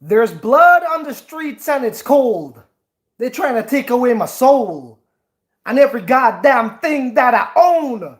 There's blood on the streets and it's cold. They're trying to take away my soul and every goddamn thing that I own.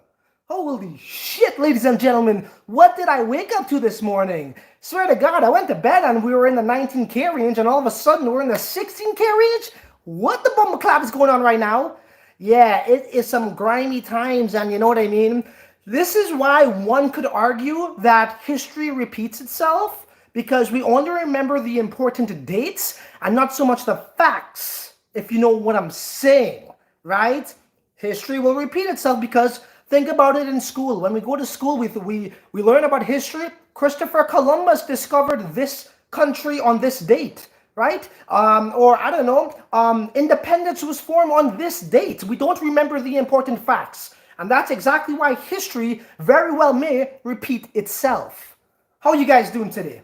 Holy shit, ladies and gentlemen, what did I wake up to this morning? Swear to God, I went to bed and we were in the 19K range and all of a sudden we're in the 16K range? What the bumble clap is going on right now? Yeah, it is some grimy times and you know what I mean? This is why one could argue that history repeats itself because we only remember the important dates and not so much the facts, if you know what I'm saying, right? History will repeat itself because think about it in school. When we go to school, we learn about history. Christopher Columbus discovered this country on this date, right? Or I don't know, independence was formed on this date. We don't remember the important facts. And that's exactly why history very well may repeat itself. How are you guys doing today?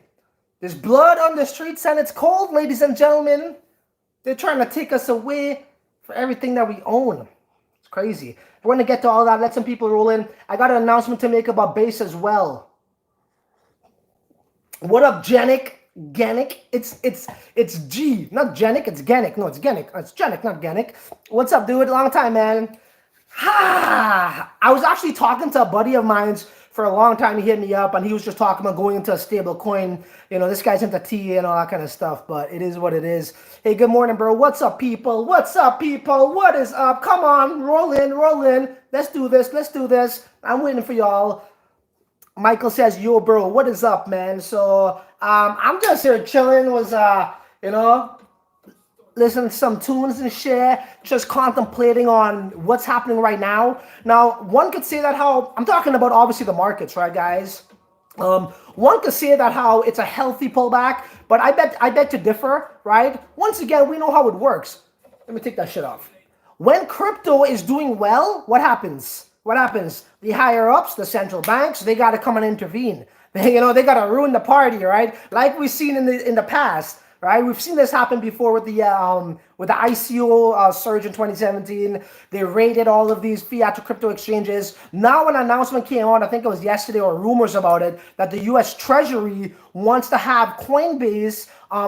There's blood on the streets and it's cold, ladies and gentlemen. They're trying to take us away for everything that we own. It's crazy. We're going to get to all that. Let some people roll in. I got an announcement to make about base as well. What up, Janik? Ganik? It's G. Not Janik, it's Ganik. No, it's Ganik. It's Janik, not Ganik. What's up, dude? Long time, man. Ha! I was actually talking to a buddy of mine's for a long time. He hit me up and he was just talking about going into a stable coin. You know, this guy's into tea and all that kind of stuff, but it is what it is. Hey, good morning, bro. What's up, people? What's up, people? What is up? Come on, roll in, roll in. Let's do this. Let's do this. I'm waiting for y'all. Michael says, yo, bro, what is up, man? So, I'm just here chilling, you know, listening to some tunes and shit, just contemplating on what's happening right now. Now, one could say that how, I'm talking about obviously the markets, right, guys? One could say that how it's a healthy pullback, but I bet to differ, right? Once again, we know how it works. Let me take that shit off. When crypto is doing well, what happens? What happens? The higher ups, the central banks, they got to come and intervene. They got to ruin the party, right? Like we've seen in the past, right? We've seen this happen before with the ICO surge in 2017. They raided all of these fiat to crypto exchanges. Now an announcement came out, I think it was yesterday or rumors about it, that the U.S. Treasury wants to have Coinbase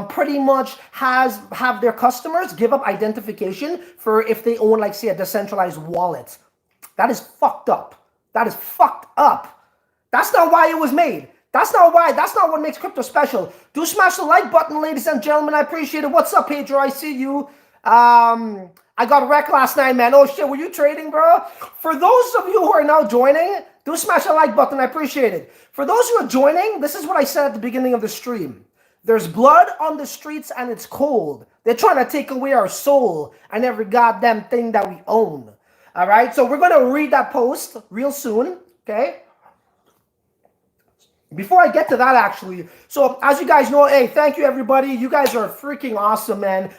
pretty much have their customers give up identification for if they own, like, say, a decentralized wallet. That is fucked up. That is fucked up. That's not why it was made. That's not why. That's not what makes crypto special. Do smash the like button, ladies and gentlemen. I appreciate it. What's up, Pedro? I see you. I got wrecked last night, man. Oh, shit. Were you trading, bro? For those of you who are now joining, do smash the like button. I appreciate it. For those who are joining, this is what I said at the beginning of the stream. There's blood on the streets and it's cold. They're trying to take away our soul and every goddamn thing that we own. All right, so we're going to read that post real soon, okay? Before I get to that, actually, so as you guys know, hey, thank you, everybody. You guys are freaking awesome, man.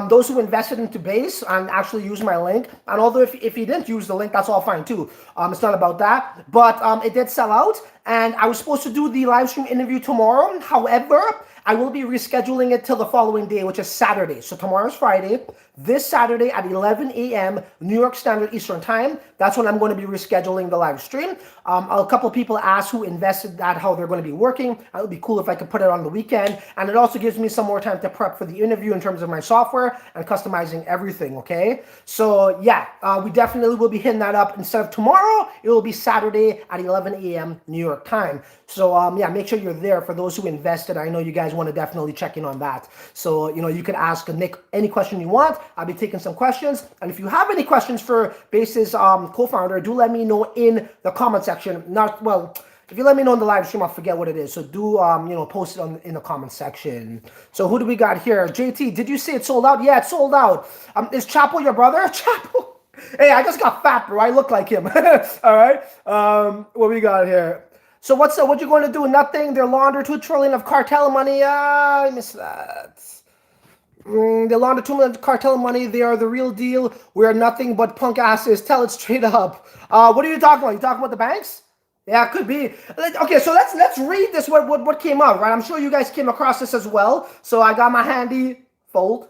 Those who invested into Base and actually used my link, and although if you didn't use the link, that's all fine, too. It's not about that, but it did sell out, and I was supposed to do the live stream interview tomorrow. However, I will be rescheduling it till the following day, which is Saturday. So tomorrow's Friday. This Saturday at 11 a.m. New York Standard Eastern Time. That's when I'm going to be rescheduling the live stream. A couple of people asked who invested that, how they're going to be working. It would be cool if I could put it on the weekend. And it also gives me some more time to prep for the interview in terms of my software and customizing everything, okay? So yeah, we definitely will be hitting that up. Instead of tomorrow, it will be Saturday at 11 a.m. New York time. So yeah, make sure you're there for those who invested. I know you guys want to definitely check in on that. So, you know, you can ask Nick any question you want. I'll be taking some questions. And if you have any questions for Base's co-founder, do let me know in the comment section. If you let me know in the live stream, I'll forget what it is. So do, you know, post it in the comment section. So who do we got here? JT, did you say it's sold out? Yeah, it's sold out. Is Chapo your brother? Chapo? Hey, I just got fat, bro. I look like him. All right. What we got here? So what you going to do? Nothing. They launder $2 trillion of cartel money. I missed that. They launder $2 trillion cartel money. They are the real deal. We are nothing but punk asses. Tell it straight up. What are you talking about? You talking about the banks? Yeah, it could be. Okay, so let's read this. What came out, right? I'm sure you guys came across this as well. So I got my handy fold.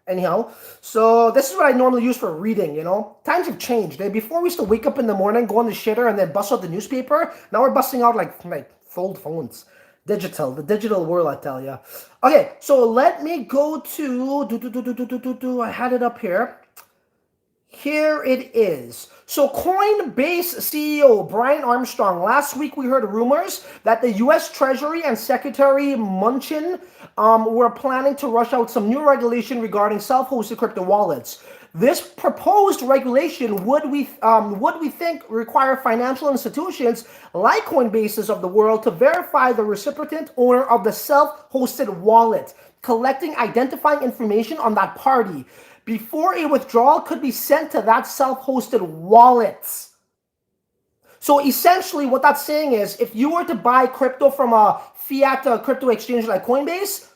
Anyhow, so this is what I normally use for reading, you know. Times have changed. Before we used to wake up in the morning, go on the shitter, and then bust out the newspaper. Now we're busting out like fold phones. The digital world, I tell you. Okay, so let me go to I had it up here. Here it is. So, Coinbase CEO Brian Armstrong. Last week we heard rumors that the U.S. Treasury and Secretary Mnuchin were planning to rush out some new regulation regarding self-hosted crypto wallets. This proposed regulation would we think require financial institutions like Coinbase's of the world to verify the recipient owner of the self-hosted wallet, collecting identifying information on that party before a withdrawal could be sent to that self-hosted wallet. So essentially what that's saying is if you were to buy crypto from a fiat crypto exchange like Coinbase,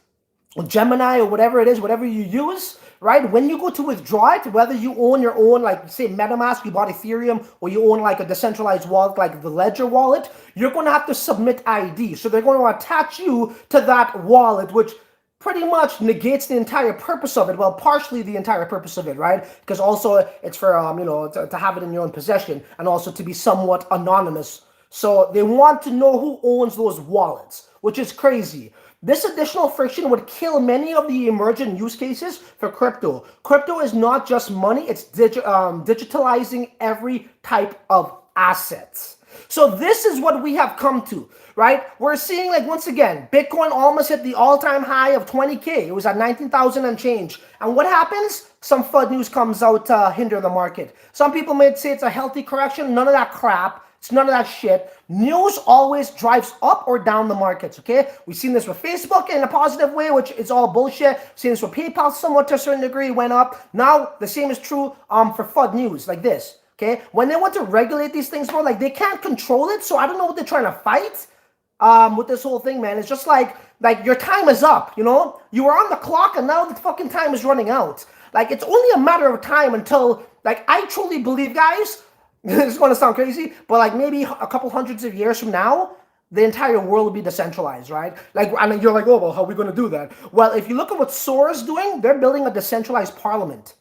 or Gemini, or whatever it is, whatever you use, right? When you go to withdraw it, whether you own your own, like say MetaMask, you bought Ethereum, or you own like a decentralized wallet like the Ledger wallet, you're going to have to submit ID. So they're going to attach you to that wallet, which pretty much negates the entire purpose of it. Well, partially the entire purpose of it, right? Because also it's for to have it in your own possession and also to be somewhat anonymous. So they want to know who owns those wallets, which is crazy. This additional friction would kill many of the emergent use cases for crypto. Crypto is not just money, it's digitalizing every type of assets. So this is what we have come to, right? We're seeing, like, once again, Bitcoin almost hit the all-time high of 20K. It was at 19,000 and change. And what happens? Some FUD news comes out to hinder the market. Some people may say it's a healthy correction. None of that crap. It's none of that shit. News always drives up or down the markets, okay? We've seen this with Facebook in a positive way, which is all bullshit. We've seen this with PayPal somewhat to a certain degree, went up. Now, the same is true for FUD news like this, okay? When they want to regulate these things more, like, they can't control it, so I don't know what they're trying to fight with this whole thing, man. It's just like your time is up, you know? You were on the clock, and now the fucking time is running out. Like, it's only a matter of time until, like, I truly believe, guys, this is going to sound crazy, but like maybe a couple hundreds of years from now, the entire world will be decentralized, right? Like, and you're like, oh, well, how are we going to do that? Well, if you look at what Sora's doing, they're building a decentralized parliament.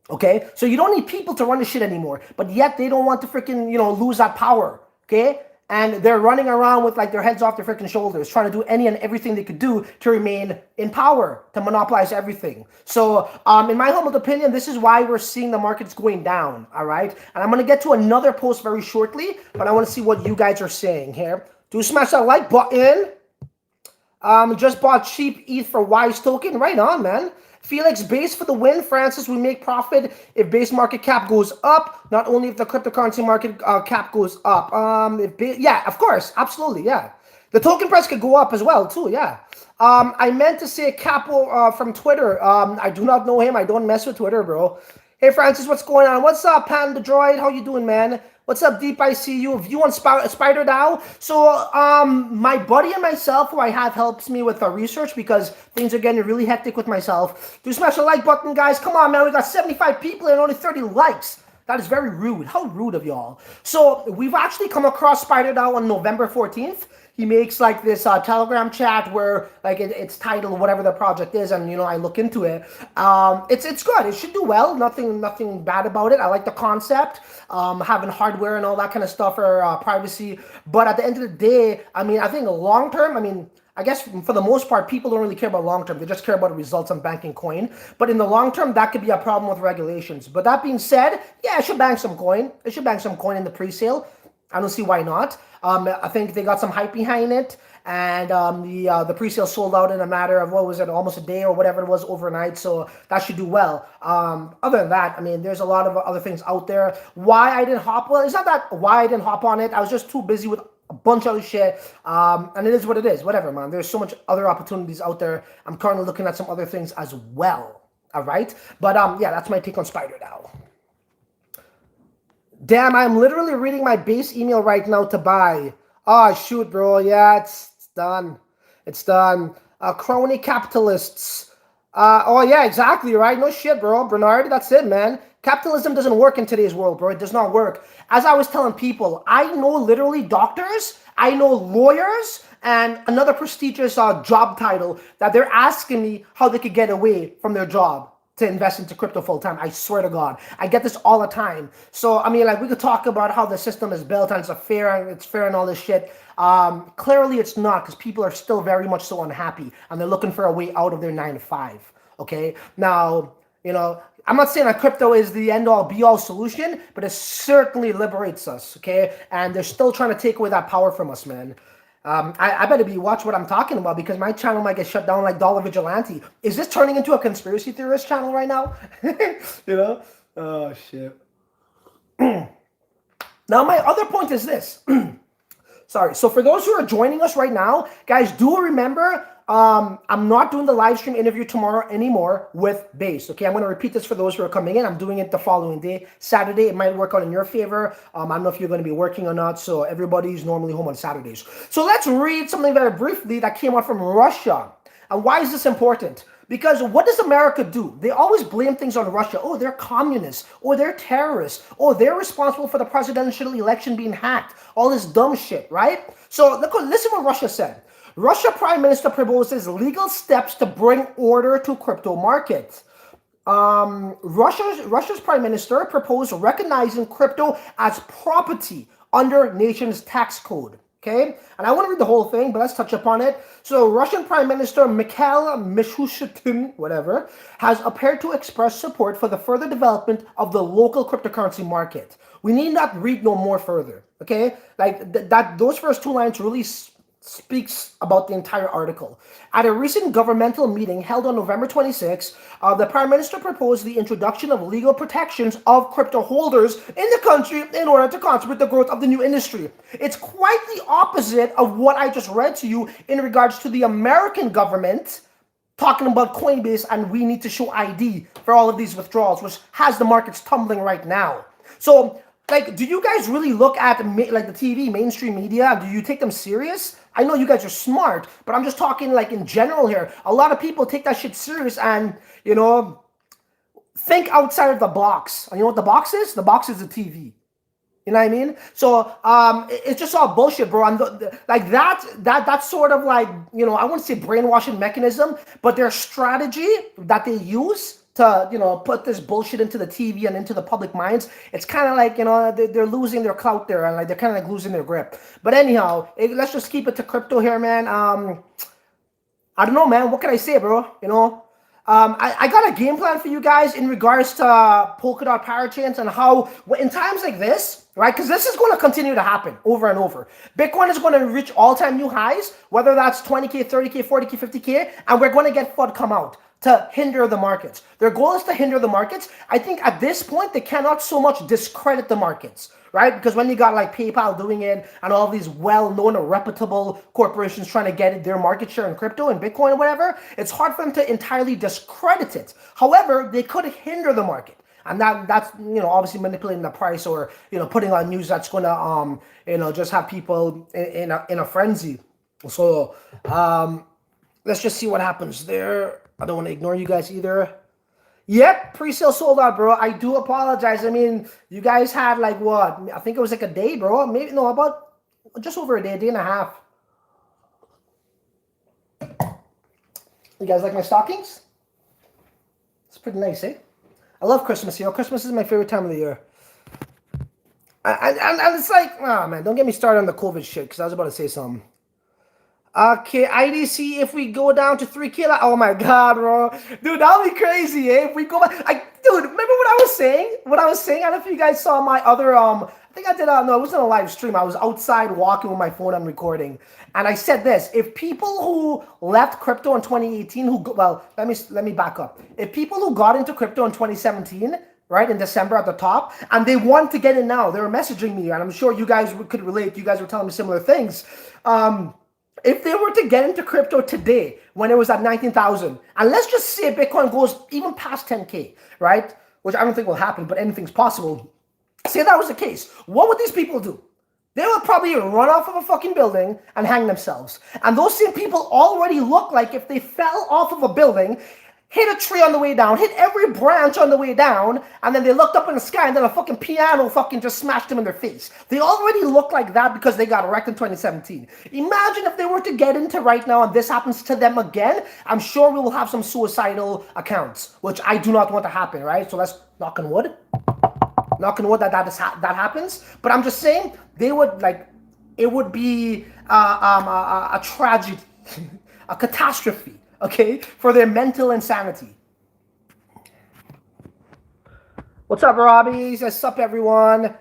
Okay? So you don't need people to run the shit anymore, but yet they don't want to freaking, lose that power. Okay? And they're running around with like their heads off their freaking shoulders, trying to do any and everything they could do to remain in power, to monopolize everything. So, in my humble opinion, this is why we're seeing the markets going down, all right? And I'm going to get to another post very shortly, but I want to see what you guys are saying here. Do smash that like button. Just bought cheap ETH for Wise token. Right on, man. Felix, base for the win. Francis, we make profit if base market cap goes up, not only if the cryptocurrency market cap goes up. Yeah, of course, absolutely, yeah. The token price could go up as well, too, yeah. I meant to say Capo from Twitter. I do not know him. I don't mess with Twitter, bro. Hey, Francis, what's going on? What's up, Panda Droid? How you doing, man? What's up, Deep? I see you. View on Spider DAO. So, my buddy and myself, who I have, helps me with research because things are getting really hectic with myself. Do smash the like button, guys. Come on, man. We got 75 people and only 30 likes. That is very rude. How rude of y'all. So, we've actually come across Spider DAO on November 14th. He makes like this Telegram chat where like it's titled whatever the project is, and I look into it. It's good. It should do well. Nothing bad about it. I like the concept. Having hardware and all that kind of stuff for privacy. But at the end of the day, I think long term. I guess for the most part, people don't really care about long term. They just care about results on banking coin. But in the long term, that could be a problem with regulations. But that being said, yeah, it should bank some coin. It should bank some coin in the pre-sale. I don't see why not. I think they got some hype behind it, and the pre-sale sold out in a matter of, what was it, almost a day or whatever it was overnight, so that should do well. Other than that, there's a lot of other things out there. Why I didn't hop on, it's not that why I didn't hop on it, I was just too busy with a bunch of other shit, and it is what it is, whatever, man. There's so much other opportunities out there. I'm currently looking at some other things as well, all right? But yeah, that's my take on Spider DAO. Damn, I'm literally reading my base email right now to buy. Oh, shoot, bro. Yeah, it's done. It's done. Crony capitalists. Oh, yeah, exactly, right? No shit, bro. Bernard, that's it, man. Capitalism doesn't work in today's world, bro. It does not work. As I was telling people, I know literally doctors, I know lawyers, and another prestigious job title that they're asking me how they could get away from their job to invest into crypto full time. I swear to God, I get this all the time. So we could talk about how the system is built and it's fair and all this shit. Clearly it's not, because people are still very much so unhappy and they're looking for a way out of their 9 to 5. Okay, now, I'm not saying that crypto is the end all be all solution, but it certainly liberates us. Okay, and they're still trying to take away that power from us, man. I better be watch what I'm talking about, because my channel might get shut down like Dollar Vigilante. Is this turning into a conspiracy theorist channel right now? Oh shit. Now my other point is this. Sorry. So for those who are joining us right now, guys, do remember, I'm not doing the live stream interview tomorrow anymore with Base. Okay, I'm going to repeat this for those who are coming in. I'm doing it the following day, Saturday. It might work out in your favor. I don't know if you're going to be working or not. So everybody's normally home on Saturdays. So let's read something very briefly that came out from Russia. And why is this important? Because what does America do? They always blame things on Russia. Oh, they're communists. Oh, they're terrorists. Oh, they're responsible for the presidential election being hacked. All this dumb shit, right? So listen what Russia said. Russia Prime Minister proposes legal steps to bring order to crypto markets. Russia's Prime Minister proposed recognizing crypto as property under nation's tax code. Okay, and I want to read the whole thing, but let's touch upon it. So, Russian Prime Minister Mikhail Mishustin, whatever, has appeared to express support for the further development of the local cryptocurrency market. We need not read no more further. Okay, like that. Those first 2 lines really speaks about the entire article. At a recent governmental meeting held on November 26, the Prime Minister proposed the introduction of legal protections of crypto holders in the country in order to contribute the growth of the new industry. It's quite the opposite of what I just read to you in regards to the American government talking about Coinbase and we need to show ID for all of these withdrawals, which has the markets tumbling right now. So, like, do you guys really look at like the TV, mainstream media? Do you take them serious? I know you guys are smart, but I'm just talking like in general here. A lot of people take that shit serious and, think outside of the box. And you know what the box is? The box is the TV. You know what I mean? So it's just all bullshit, bro. And like that's sort of like, I wouldn't say brainwashing mechanism, but their strategy that they use to, put this bullshit into the TV and into the public minds, it's kind of like, they're losing their clout there, and like they're kind of like losing their grip. But anyhow, let's just keep it to crypto here, man. I don't know, man. What can I say, bro? I got a game plan for you guys in regards to Polkadot parachains and how in times like this, right? Because this is going to continue to happen over and over. Bitcoin is going to reach all-time new highs, whether that's 20K, 30K, 40K, 50K, and we're going to get FUD come out to hinder the markets. Their goal is to hinder the markets. I think at this point, they cannot so much discredit the markets, right? Because when you got like PayPal doing it and all these well-known or reputable corporations trying to get their market share in crypto and Bitcoin or whatever, it's hard for them to entirely discredit it. However, they could hinder the market. And that's obviously manipulating the price or putting on news that's going to just have people in a frenzy. So let's just see what happens there. I don't want to ignore you guys either. Yep, pre-sale sold out, bro. I do apologize. I mean, you guys had like what? I think it was like a day, bro. Maybe no, about just over a day and a half. You guys like my stockings? It's pretty nice, eh? I love Christmas. Christmas is my favorite time of the year. And it's like, oh man, don't get me started on the COVID shit, because I was about to say something. Okay, IDC, if we go down to 3K, oh my god, bro. Dude, that'll be crazy, eh? If we go back, dude, remember what I was saying? I don't know if you guys saw my other, I think I did, no, it wasn't a live stream. I was outside walking with my phone and recording. And I said this, if people who left crypto in 2018, let me back up. If people who got into crypto in 2017, right, in December at the top, and they want to get in now, they were messaging me, and I'm sure you guys could relate. You guys were telling me similar things. If they were to get into crypto today, when it was at 19,000, and let's just say Bitcoin goes even past 10K, right? Which I don't think will happen, but anything's possible. Say that was the case. What would these people do? They would probably run off of a fucking building and hang themselves. And those same people already look like if they fell off of a building, hit a tree on the way down, hit every branch on the way down, and then they looked up in the sky and then a fucking piano fucking just smashed them in their face. They already look like that because they got wrecked in 2017. Imagine if they were to get into right now and this happens to them again. I'm sure we will have some suicidal accounts, which I do not want to happen, right? So let's knock on wood. Knock on wood that happens. But I'm just saying, they would like, it would be a tragedy, a catastrophe, okay, for their mental insanity. What's up, Robbie? What's up, everyone?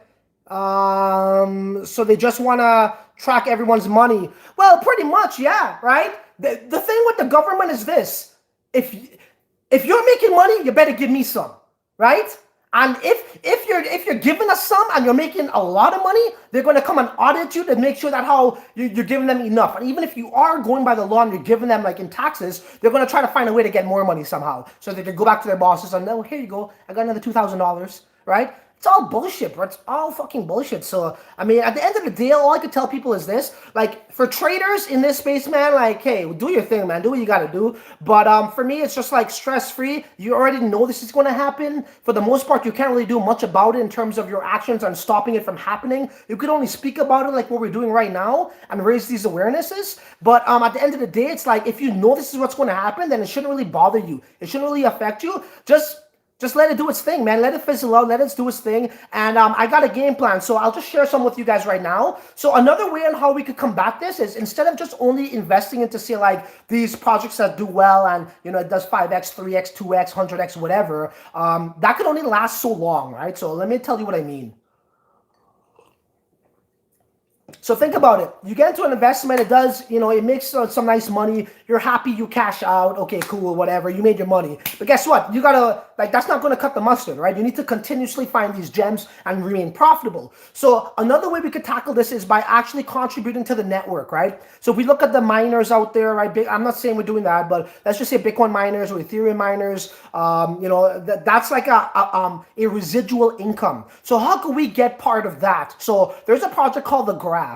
So they just want to track everyone's money. Well, pretty much, yeah, right? The thing with the government is this: if if you're making money, you better give me some, right? And if you're giving us some and you're making a lot of money, they're going to come and audit you to make sure that how you're giving them enough. And even if you are going by the law and you're giving them like in taxes, they're going to try to find a way to get more money somehow, so they can go back to their bosses and oh, here you go, I got another $2,000, right? It's all bullshit, bro. It's all fucking bullshit. So, I mean, at the end of the day, all I could tell people is this. Like, for traders in this space, man, like, hey, do your thing, man. Do what you gotta do. But for me, it's just, like, stress-free. You already know this is going to happen. For the most part, you can't really do much about it in terms of your actions and stopping it from happening. You could only speak about it like what we're doing right now and raise these awarenesses. But at the end of the day, it's like, if you know this is what's going to happen, then it shouldn't really bother you. It shouldn't really affect you. Just let it do its thing, man. Let it fizzle out. Let it do its thing. And I got a game plan. So I'll just share some with you guys right now. So another way on how we could combat this is instead of just only investing into, say, like these projects that do well and, you know, it does 5x, 3x, 2x, 100x, whatever, that could only last so long, right? So let me tell you what I mean. So think about it. You get into an investment, it does, you know, it makes some nice money. You're happy, you cash out. Okay, cool, whatever. You made your money. But guess what? You gotta, like, that's not gonna cut the mustard, right? You need to continuously find these gems and remain profitable. So another way we could tackle this is by actually contributing to the network, right? So if we look at the miners out there, right? I'm not saying we're doing that, but let's just say Bitcoin miners or Ethereum miners, you know, that's like a residual income. So how can we get part of that? So there's a project called the Graph.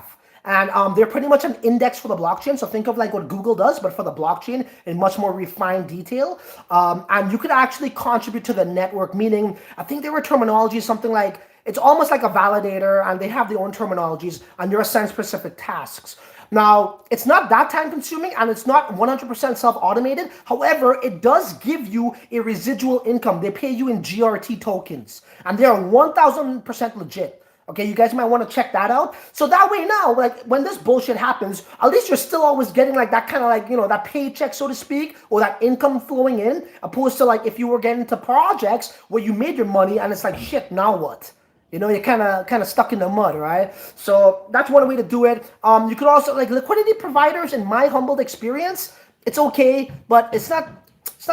And they're pretty much an index for the blockchain. So think of like what Google does, but for the blockchain in much more refined detail. And you could actually contribute to the network, meaning I think there were terminologies, something like, it's almost like a validator and they have their own terminologies and you're assigned specific tasks. Now, it's not that time consuming and it's not 100% self-automated. However, it does give you a residual income. They pay you in GRT tokens and they are 1000% legit. Okay, you guys might want to check that out. So that way now, like when this bullshit happens, at least you're still always getting like that kind of like, you know, that paycheck, so to speak, or that income flowing in, opposed to like if you were getting into projects where you made your money and it's like, shit, now what? You know, you're kind of stuck in the mud, right? So that's one way to do it. You could also, like liquidity providers, in my humbled experience, it's okay, but it's not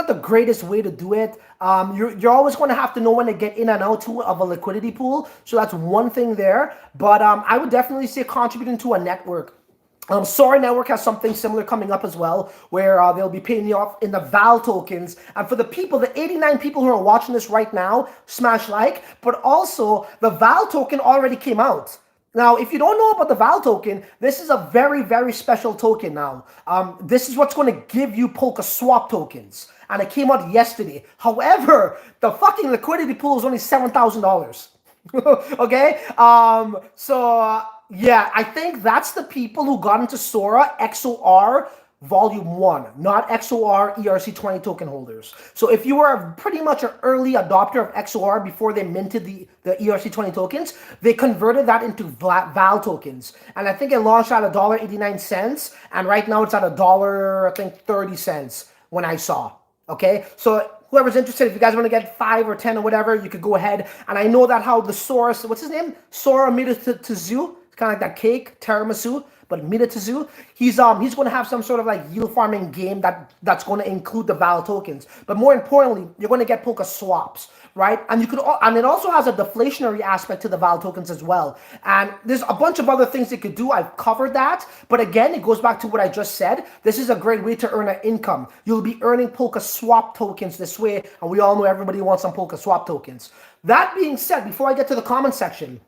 the greatest way to do it. You're always going to have to know when to get in and out of a liquidity pool. So that's one thing there. But I would definitely say contributing to a network. Sora Network has something similar coming up as well, where they'll be paying you off in the VAL tokens. And for the people, the 89 people who are watching this right now, smash like. But also, the VAL token already came out. Now, if you don't know about the VAL token, this is a very, very special token now. This is what's going to give you Polka swap tokens. And it came out yesterday. However, the fucking liquidity pool is only $7,000. Okay? Yeah, I think that's the people who got into Sora XOR Volume 1, not XOR ERC20 token holders. So if you were pretty much an early adopter of XOR before they minted the ERC20 tokens, they converted that into VAL tokens. And I think it launched at $1.89, and right now it's at $1, I think 30 cents when I saw. Okay, so whoever's interested, if you guys want to get 5 or 10 or whatever, you could go ahead. And I know that how the Sora, what's his name? Sora Mitazu, it's kind of like that cake, tiramisu, but Mitazu, he's going to have some sort of like yield farming game that's going to include the VAL tokens. But more importantly, you're going to get Polka swaps, right? And it also has a deflationary aspect to the VAL tokens as well. And there's a bunch of other things it could do. I've covered that. But again, it goes back to what I just said. This is a great way to earn an income. You'll be earning Polka swap tokens this way. And we all know everybody wants some Polka swap tokens. That being said, before I get to the comment section,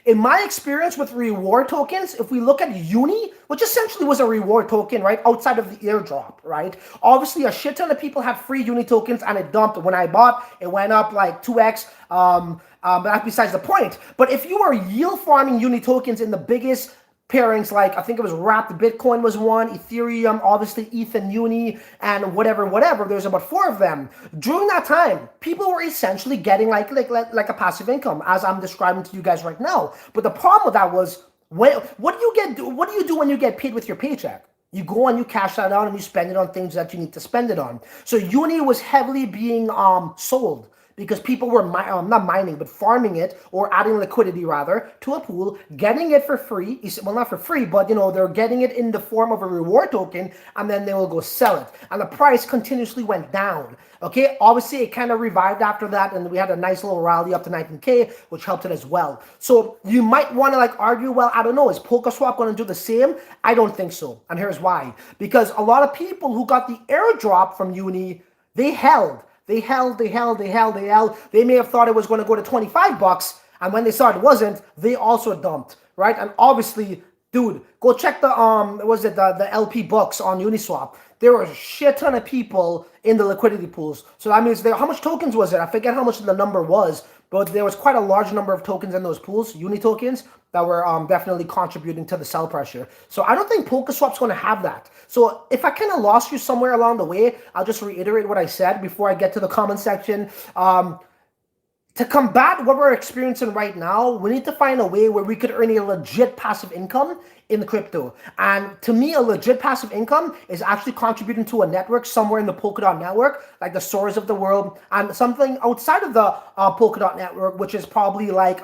in my experience with reward tokens, if we look at Uni, which essentially was a reward token, right, outside of the airdrop, right? Obviously, a shit ton of people had free Uni tokens and it dumped. When I bought, it went up like 2x. But that's besides the point. But if you are yield farming Uni tokens in the biggest pairings like, I think it was wrapped Bitcoin was one, Ethereum, obviously ETH and Uni, and whatever. There's about 4 of them. During that time, people were essentially getting like a passive income, as I'm describing to you guys right now. But the problem with that was, what do you do when you get paid with your paycheck? You go and you cash that out and you spend it on things that you need to spend it on. So Uni was heavily being sold, because people were not mining, but farming it, or adding liquidity rather to a pool, getting it for free. Well, not for free, but they're getting it in the form of a reward token, and then they will go sell it. And the price continuously went down. Okay, obviously it kind of revived after that, and we had a nice little rally up to 19K, which helped it as well. So you might want to argue, well, I don't know, is PolkaSwap going to do the same? I don't think so, and here's why. Because a lot of people who got the airdrop from Uni, they held. They may have thought it was going to go to 25 bucks, and when they saw it wasn't, they also dumped, right? And obviously, dude, go check the the LP books on Uniswap. There were a shit ton of people in the liquidity pools. So that means how much tokens was it? I forget how much the number was, but there was quite a large number of tokens in those pools, Uni tokens, that were definitely contributing to the sell pressure. So I don't think PolkaSwap's going to have that. So if I kind of lost you somewhere along the way, I'll just reiterate what I said before I get to the comment section. To combat what we're experiencing right now, we need to find a way where we could earn a legit passive income in the crypto. And to me, a legit passive income is actually contributing to a network somewhere in the Polkadot network, like the Soras of the world, and something outside of the Polkadot network, which is probably like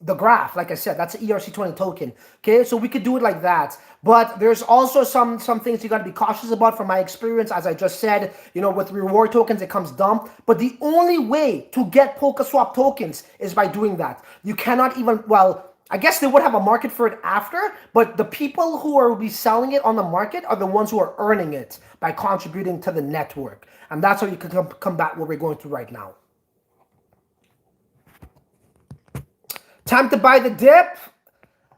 the graph. Like I said, that's an ERC20 token. Okay, so we could do it like that. But there's also some things you got to be cautious about from my experience. As I just said, with reward tokens, it comes dump. But the only way to get PolkaSwap tokens is by doing that. You cannot even, well, I guess they would have a market for it after, but the people who will be selling it on the market are the ones who are earning it by contributing to the network. And that's how you can combat what we're going through right now. Time to buy the dip.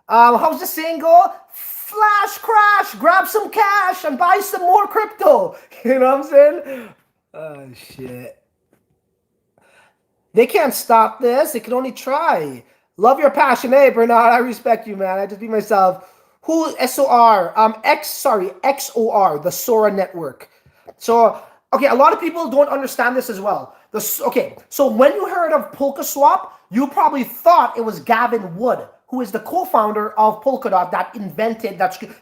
How's the saying go? Flash crash, grab some cash and buy some more crypto. You know what I'm saying? Oh, shit. They can't stop this. They can only try. Love your passion. Hey, Bernard, I respect you, man. I just be myself. Who, SOR? XOR, the Sora network. So, okay, a lot of people don't understand this as well. Okay, so when you heard of PolkaSwap, you probably thought it was Gavin Wood, who is the co-founder of Polkadot,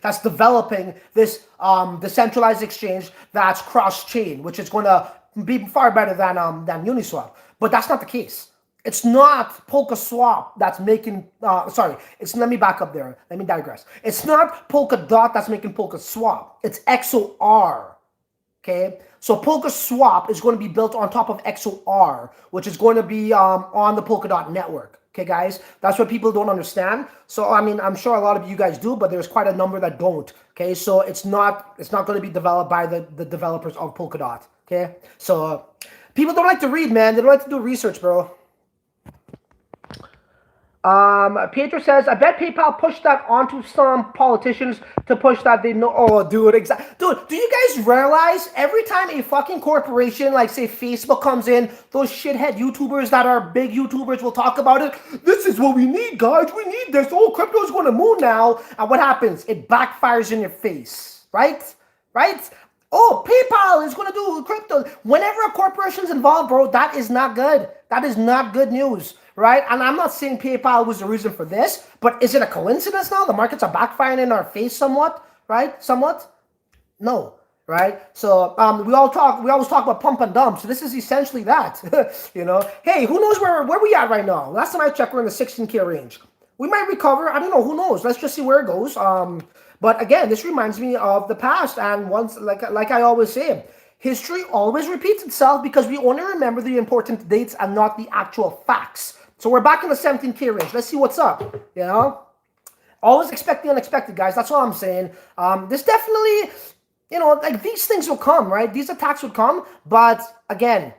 that's developing this decentralized exchange that's cross-chain, which is going to be far better than Uniswap. But that's not the case. It's not PolkaSwap that's making, let me back up there. Let me digress. It's not Polkadot that's making PolkaSwap. It's XOR, okay? So PolkaSwap is going to be built on top of XOR, which is going to be on the Polkadot network. Okay, guys, that's what people don't understand. So, I mean, I'm sure a lot of you guys do, but there's quite a number that don't. Okay, so it's not going to be developed by the developers of Polkadot. Okay, so people don't like to read, man. They don't like to do research, bro. Pedro says, I bet PayPal pushed that onto some politicians to push that they know. Oh, dude, exactly. Dude, do you guys realize every time a fucking corporation, like say Facebook comes in, those shithead YouTubers that are big YouTubers will talk about it. This is what we need, guys. We need this. Oh, crypto's going to move now. And what happens? It backfires in your face, right? Right? Oh, PayPal is going to do crypto. Whenever a corporation's involved, bro, that is not good. That is not good news. Right? And I'm not saying PayPal was the reason for this, but is it a coincidence now? The markets are backfiring in our face somewhat, right? Somewhat? No, right? So we always talk about pump and dump. So this is essentially that, Hey, who knows where we at right now? Last time I checked, we're in the 16K range. We might recover. I don't know. Who knows? Let's just see where it goes. But again, this reminds me of the past. And once, like I always say, history always repeats itself because we only remember the important dates and not the actual facts. So we're back in the 17K range. Let's see what's up, Always expect the unexpected, guys. That's all I'm saying. This definitely, these things will come, right? These attacks will come. But again,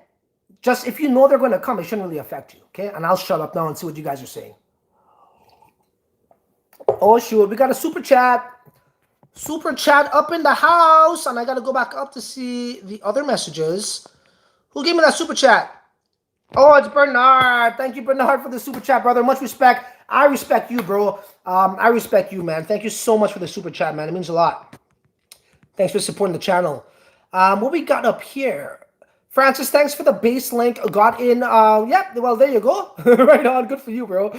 just if you know they're going to come, it shouldn't really affect you, okay? And I'll shut up now and see what you guys are saying. Oh, sure. We got a super chat. Super chat up in the house. And I got to go back up to see the other messages. Who gave me that super chat? Oh, it's Bernard. Thank you, Bernard, for the super chat, brother. Much respect. I respect you, bro. I respect you, man. Thank you so much for the super chat, man. It means a lot. Thanks for supporting the channel. What we got up here? Francis, thanks for the base link. Got in. Yeah, well, there you go. Right on. Good for you, bro.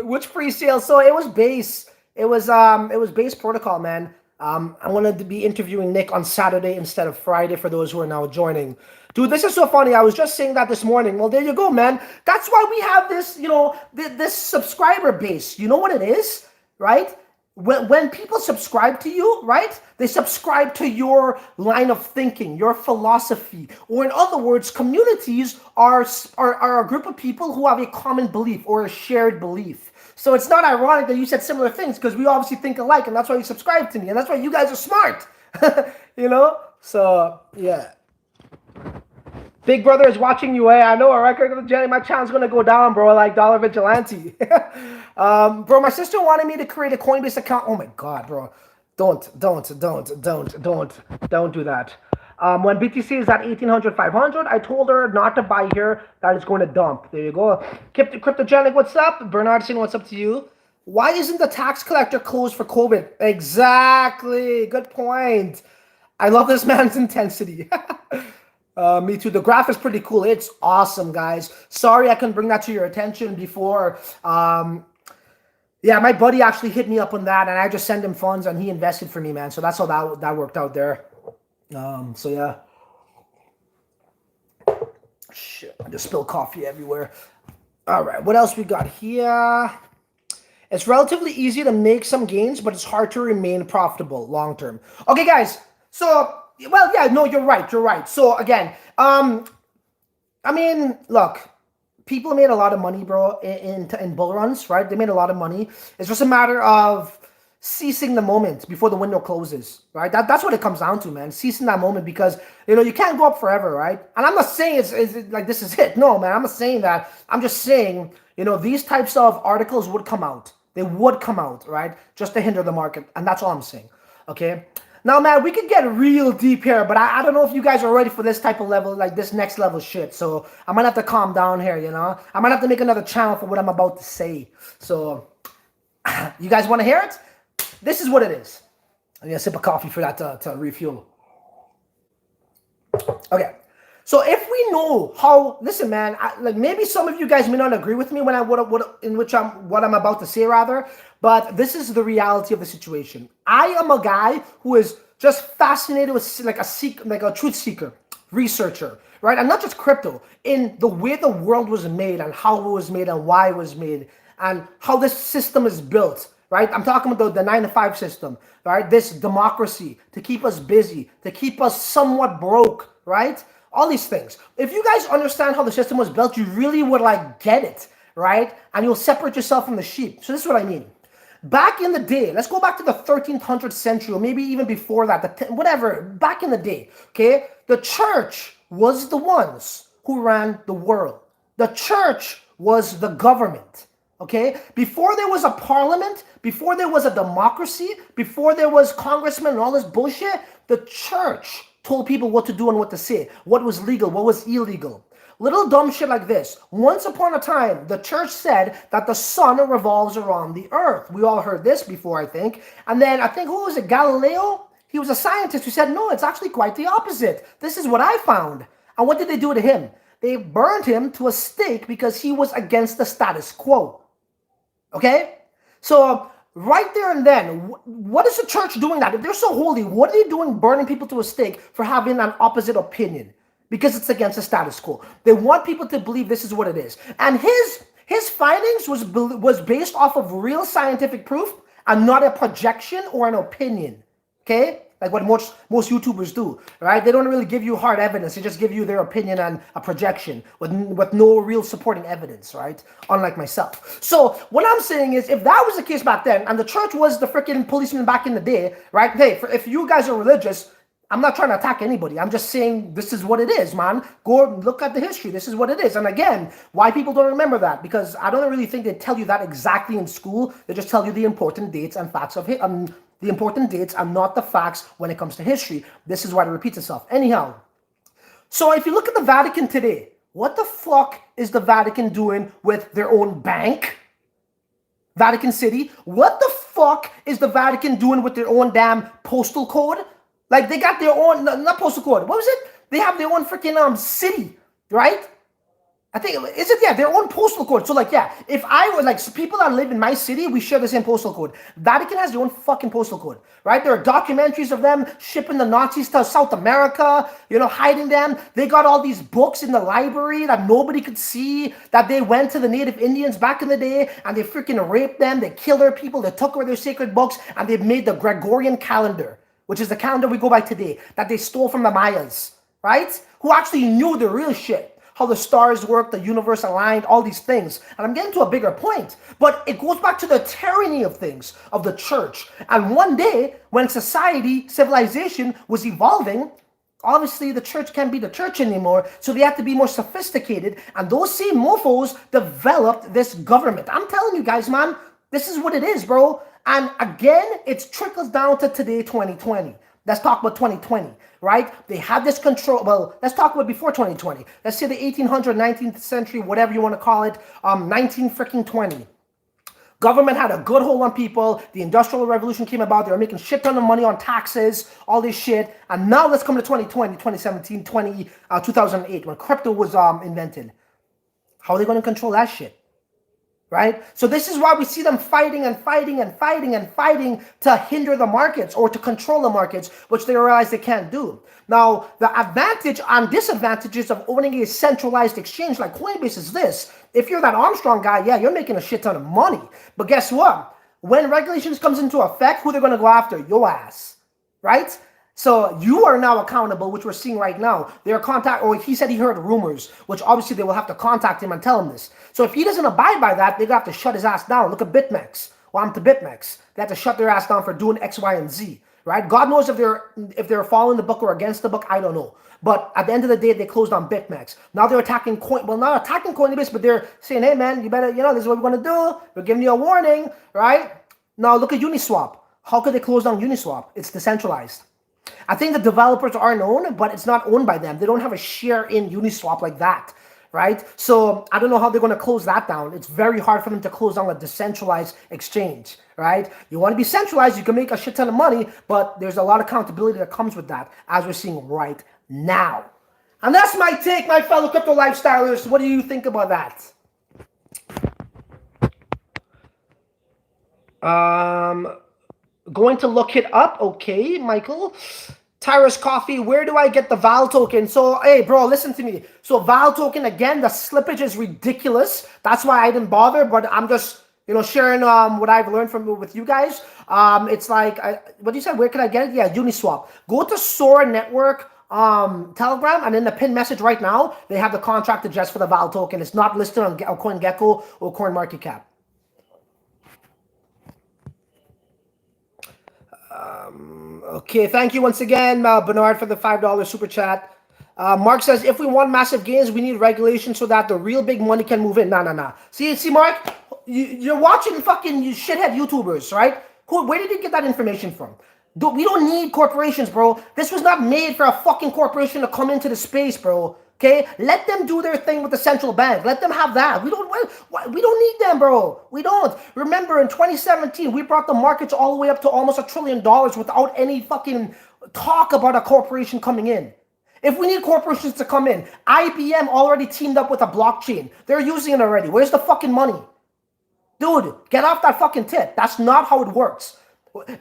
Which pre-sale? So it was base. It was base protocol, man. I'm gonna be interviewing Nick on Saturday instead of Friday for those who are now joining. Dude, this is so funny. I was just saying that this morning. Well, there you go, man. That's why we have this, this subscriber base. You know what it is, right? When people subscribe to you, right, they subscribe to your line of thinking, your philosophy, or in other words, communities are a group of people who have a common belief or a shared belief. So it's not ironic that you said similar things because we obviously think alike, and that's why you subscribe to me, and that's why you guys are smart, So yeah. Big brother is watching you. Hey, I know a record, Jenny. My channel's gonna go down, bro. Like Dollar Vigilante. Bro, my sister wanted me to create a Coinbase account. Oh my god, bro. Don't do that. When BTC is at 1800, 500, I told her not to buy here. That it's going to dump. There you go. Cryptogenic, what's up? Bernard saying, what's up to you? Why isn't the tax collector closed for COVID? Exactly. Good point. I love this man's intensity. Me too. The graph is pretty cool. It's awesome, guys. Sorry I couldn't bring that to your attention before. Yeah, my buddy actually hit me up on that, and I just sent him funds, and he invested for me, man. So that's how that worked out there. So yeah. Shit, I just spilled coffee everywhere. All right, what else we got here? It's relatively easy to make some gains, but it's hard to remain profitable long term. Okay, guys. So, well, yeah, no, you're right. So again, I mean, look, people made a lot of money, bro, in bull runs, right? They made a lot of money. It's just a matter of seizing the moment before the window closes, right? That's what it comes down to, man. Seizing that moment because, you can't go up forever, right? And I'm not saying it's like this is it. No, man, I'm not saying that. I'm just saying, these types of articles would come out. They would come out, right? Just to hinder the market. And that's all I'm saying, okay? Now, man, we could get real deep here, but I don't know if you guys are ready for this type of level, like this next level shit. So I might have to calm down here, I might have to make another channel for what I'm about to say. So you guys want to hear it? This is what it is. I need a sip of coffee for that to refuel. Okay. So if we know how, listen, man, like maybe some of you guys may not agree with me when what I'm about to say, rather, but this is the reality of the situation. I am a guy who is just fascinated with like a truth seeker, researcher, right? And not just crypto, in the way the world was made and how it was made and why it was made and how this system is built. Right? I'm talking about the 9-to-5 system, right? This democracy to keep us busy, to keep us somewhat broke, right? All these things. If you guys understand how the system was built, you really would like get it, right? And you'll separate yourself from the sheep. So this is what I mean. Back in the day, let's go back to the 1300th century, or maybe even before that, whatever, back in the day, okay? The church was the ones who ran the world. The church was the government. Okay, before there was a parliament, before there was a democracy, before there was congressmen and all this bullshit, the church told people what to do and what to say, what was legal, what was illegal. Little dumb shit like this. Once upon a time, the church said that the sun revolves around the earth. We all heard this before, I think. And then I think, who was it, Galileo? He was a scientist who said, no, it's actually quite the opposite. This is what I found. And what did they do to him? They burned him to a stake because he was against the status quo. Okay? So right there and then, what is the church doing that? If they're so holy, what are they doing burning people to a stake for having an opposite opinion? Because it's against the status quo. They want people to believe this is what it is. And his findings was based off of real scientific proof and not a projection or an opinion. Okay? Like what most YouTubers do, right? They don't really give you hard evidence. They just give you their opinion and a projection with no real supporting evidence, right? Unlike myself. So what I'm saying is, if that was the case back then, and the church was the freaking policeman back in the day, right? Hey, if you guys are religious, I'm not trying to attack anybody. I'm just saying this is what it is, man. Go look at the history. This is what it is. And again, why people don't remember that? Because I don't really think they tell you that exactly in school. They just tell you the important dates and facts of the important dates are not the facts when it comes to history. This is why it repeats itself. Anyhow, so if you look at the Vatican today, what the fuck is the Vatican doing with their own bank? Vatican City. What the fuck is the Vatican doing with their own damn postal code? Like they got their own, not postal code. What was it? They have their own freaking city, right? I think is it their own postal code. So like if I were like people that live in my city, we share the same postal code. Vatican has their own fucking postal code, right? There are documentaries of them shipping the Nazis to South America, hiding them. They got all these books in the library that nobody could see, that they went to the Native Indians back in the day and they freaking raped them, they killed their people, they took away their sacred books, and they've made the Gregorian calendar, which is the calendar we go by today, that they stole from the Mayas, right? Who actually knew the real shit. How the stars work, the universe aligned, all these things. And I'm getting to a bigger point. But it goes back to the tyranny of things, of the church. And one day, when society, civilization was evolving, obviously the church can't be the church anymore, so they have to be more sophisticated. And those same mofos developed this government. I'm telling you guys, man, this is what it is, bro. And again, it trickles down to today, 2020. Let's talk about 2020, right? They had this control. Well, let's talk about before 2020. Let's say the 1800s, 19th century, whatever you want to call it, 1920. Government had a good hold on people. The Industrial Revolution came about. They were making shit ton of money on taxes, all this shit. And now let's come to 2020, 2017, 2008, when crypto was invented. How are they going to control that shit? Right? So this is why we see them fighting and fighting and fighting and fighting to hinder the markets or to control the markets, which they realize they can't do. Now, the advantage and disadvantages of owning a centralized exchange like Coinbase is this. If you're that Armstrong guy, yeah, you're making a shit ton of money. But guess what? When regulations comes into effect, who they're going to go after? Your ass. Right? So you are now accountable, which we're seeing right now. They're he said he heard rumors, which obviously they will have to contact him and tell him this. So if he doesn't abide by that, they're going to have to shut his ass down. Look at BitMEX. Well, I'm to BitMEX. They have to shut their ass down for doing X, Y, and Z, right? God knows if they're following the book or against the book, I don't know. But at the end of the day, they closed on BitMEX. Now they're attacking not attacking Coinbase, but they're saying, hey man, you better, this is what we're going to do. We're giving you a warning, right? Now look at Uniswap. How could they close down Uniswap? It's decentralized. I think the developers are known, but it's not owned by them. They don't have a share in Uniswap like that, right? So I don't know how they're going to close that down. It's very hard for them to close down a decentralized exchange, right? You want to be centralized, you can make a shit ton of money, but there's a lot of accountability that comes with that, as we're seeing right now. And that's my take, my fellow crypto lifestylers. What do you think about that? Going to look it up. Okay, Michael. Tyrus Coffee, where do I get the Val token? So, hey, bro, listen to me. So, Val token, again, the slippage is ridiculous. That's why I didn't bother, but I'm just, sharing what I've learned with you guys. It's like, what you said, where can I get it? Yeah, Uniswap. Go to Sora Network Telegram, and in the pin message right now, they have the contract address for the Val token. It's not listed on CoinGecko or CoinMarketCap. Okay, thank you once again, Bernard, for the $5 super chat. Mark says, if we want massive gains, we need regulation so that the real big money can move in. Nah. See, Mark, you're watching fucking shithead YouTubers, right? Where did you get that information from? We don't need corporations, bro. This was not made for a fucking corporation to come into the space, bro. Okay, let them do their thing with the central bank. Let them have that. We don't need them, bro. We don't. Remember, in 2017, we brought the markets all the way up to almost $1 trillion without any fucking talk about a corporation coming in. If we need corporations to come in, IBM already teamed up with a blockchain. They're using it already. Where's the fucking money? Dude, get off that fucking tip. That's not how it works.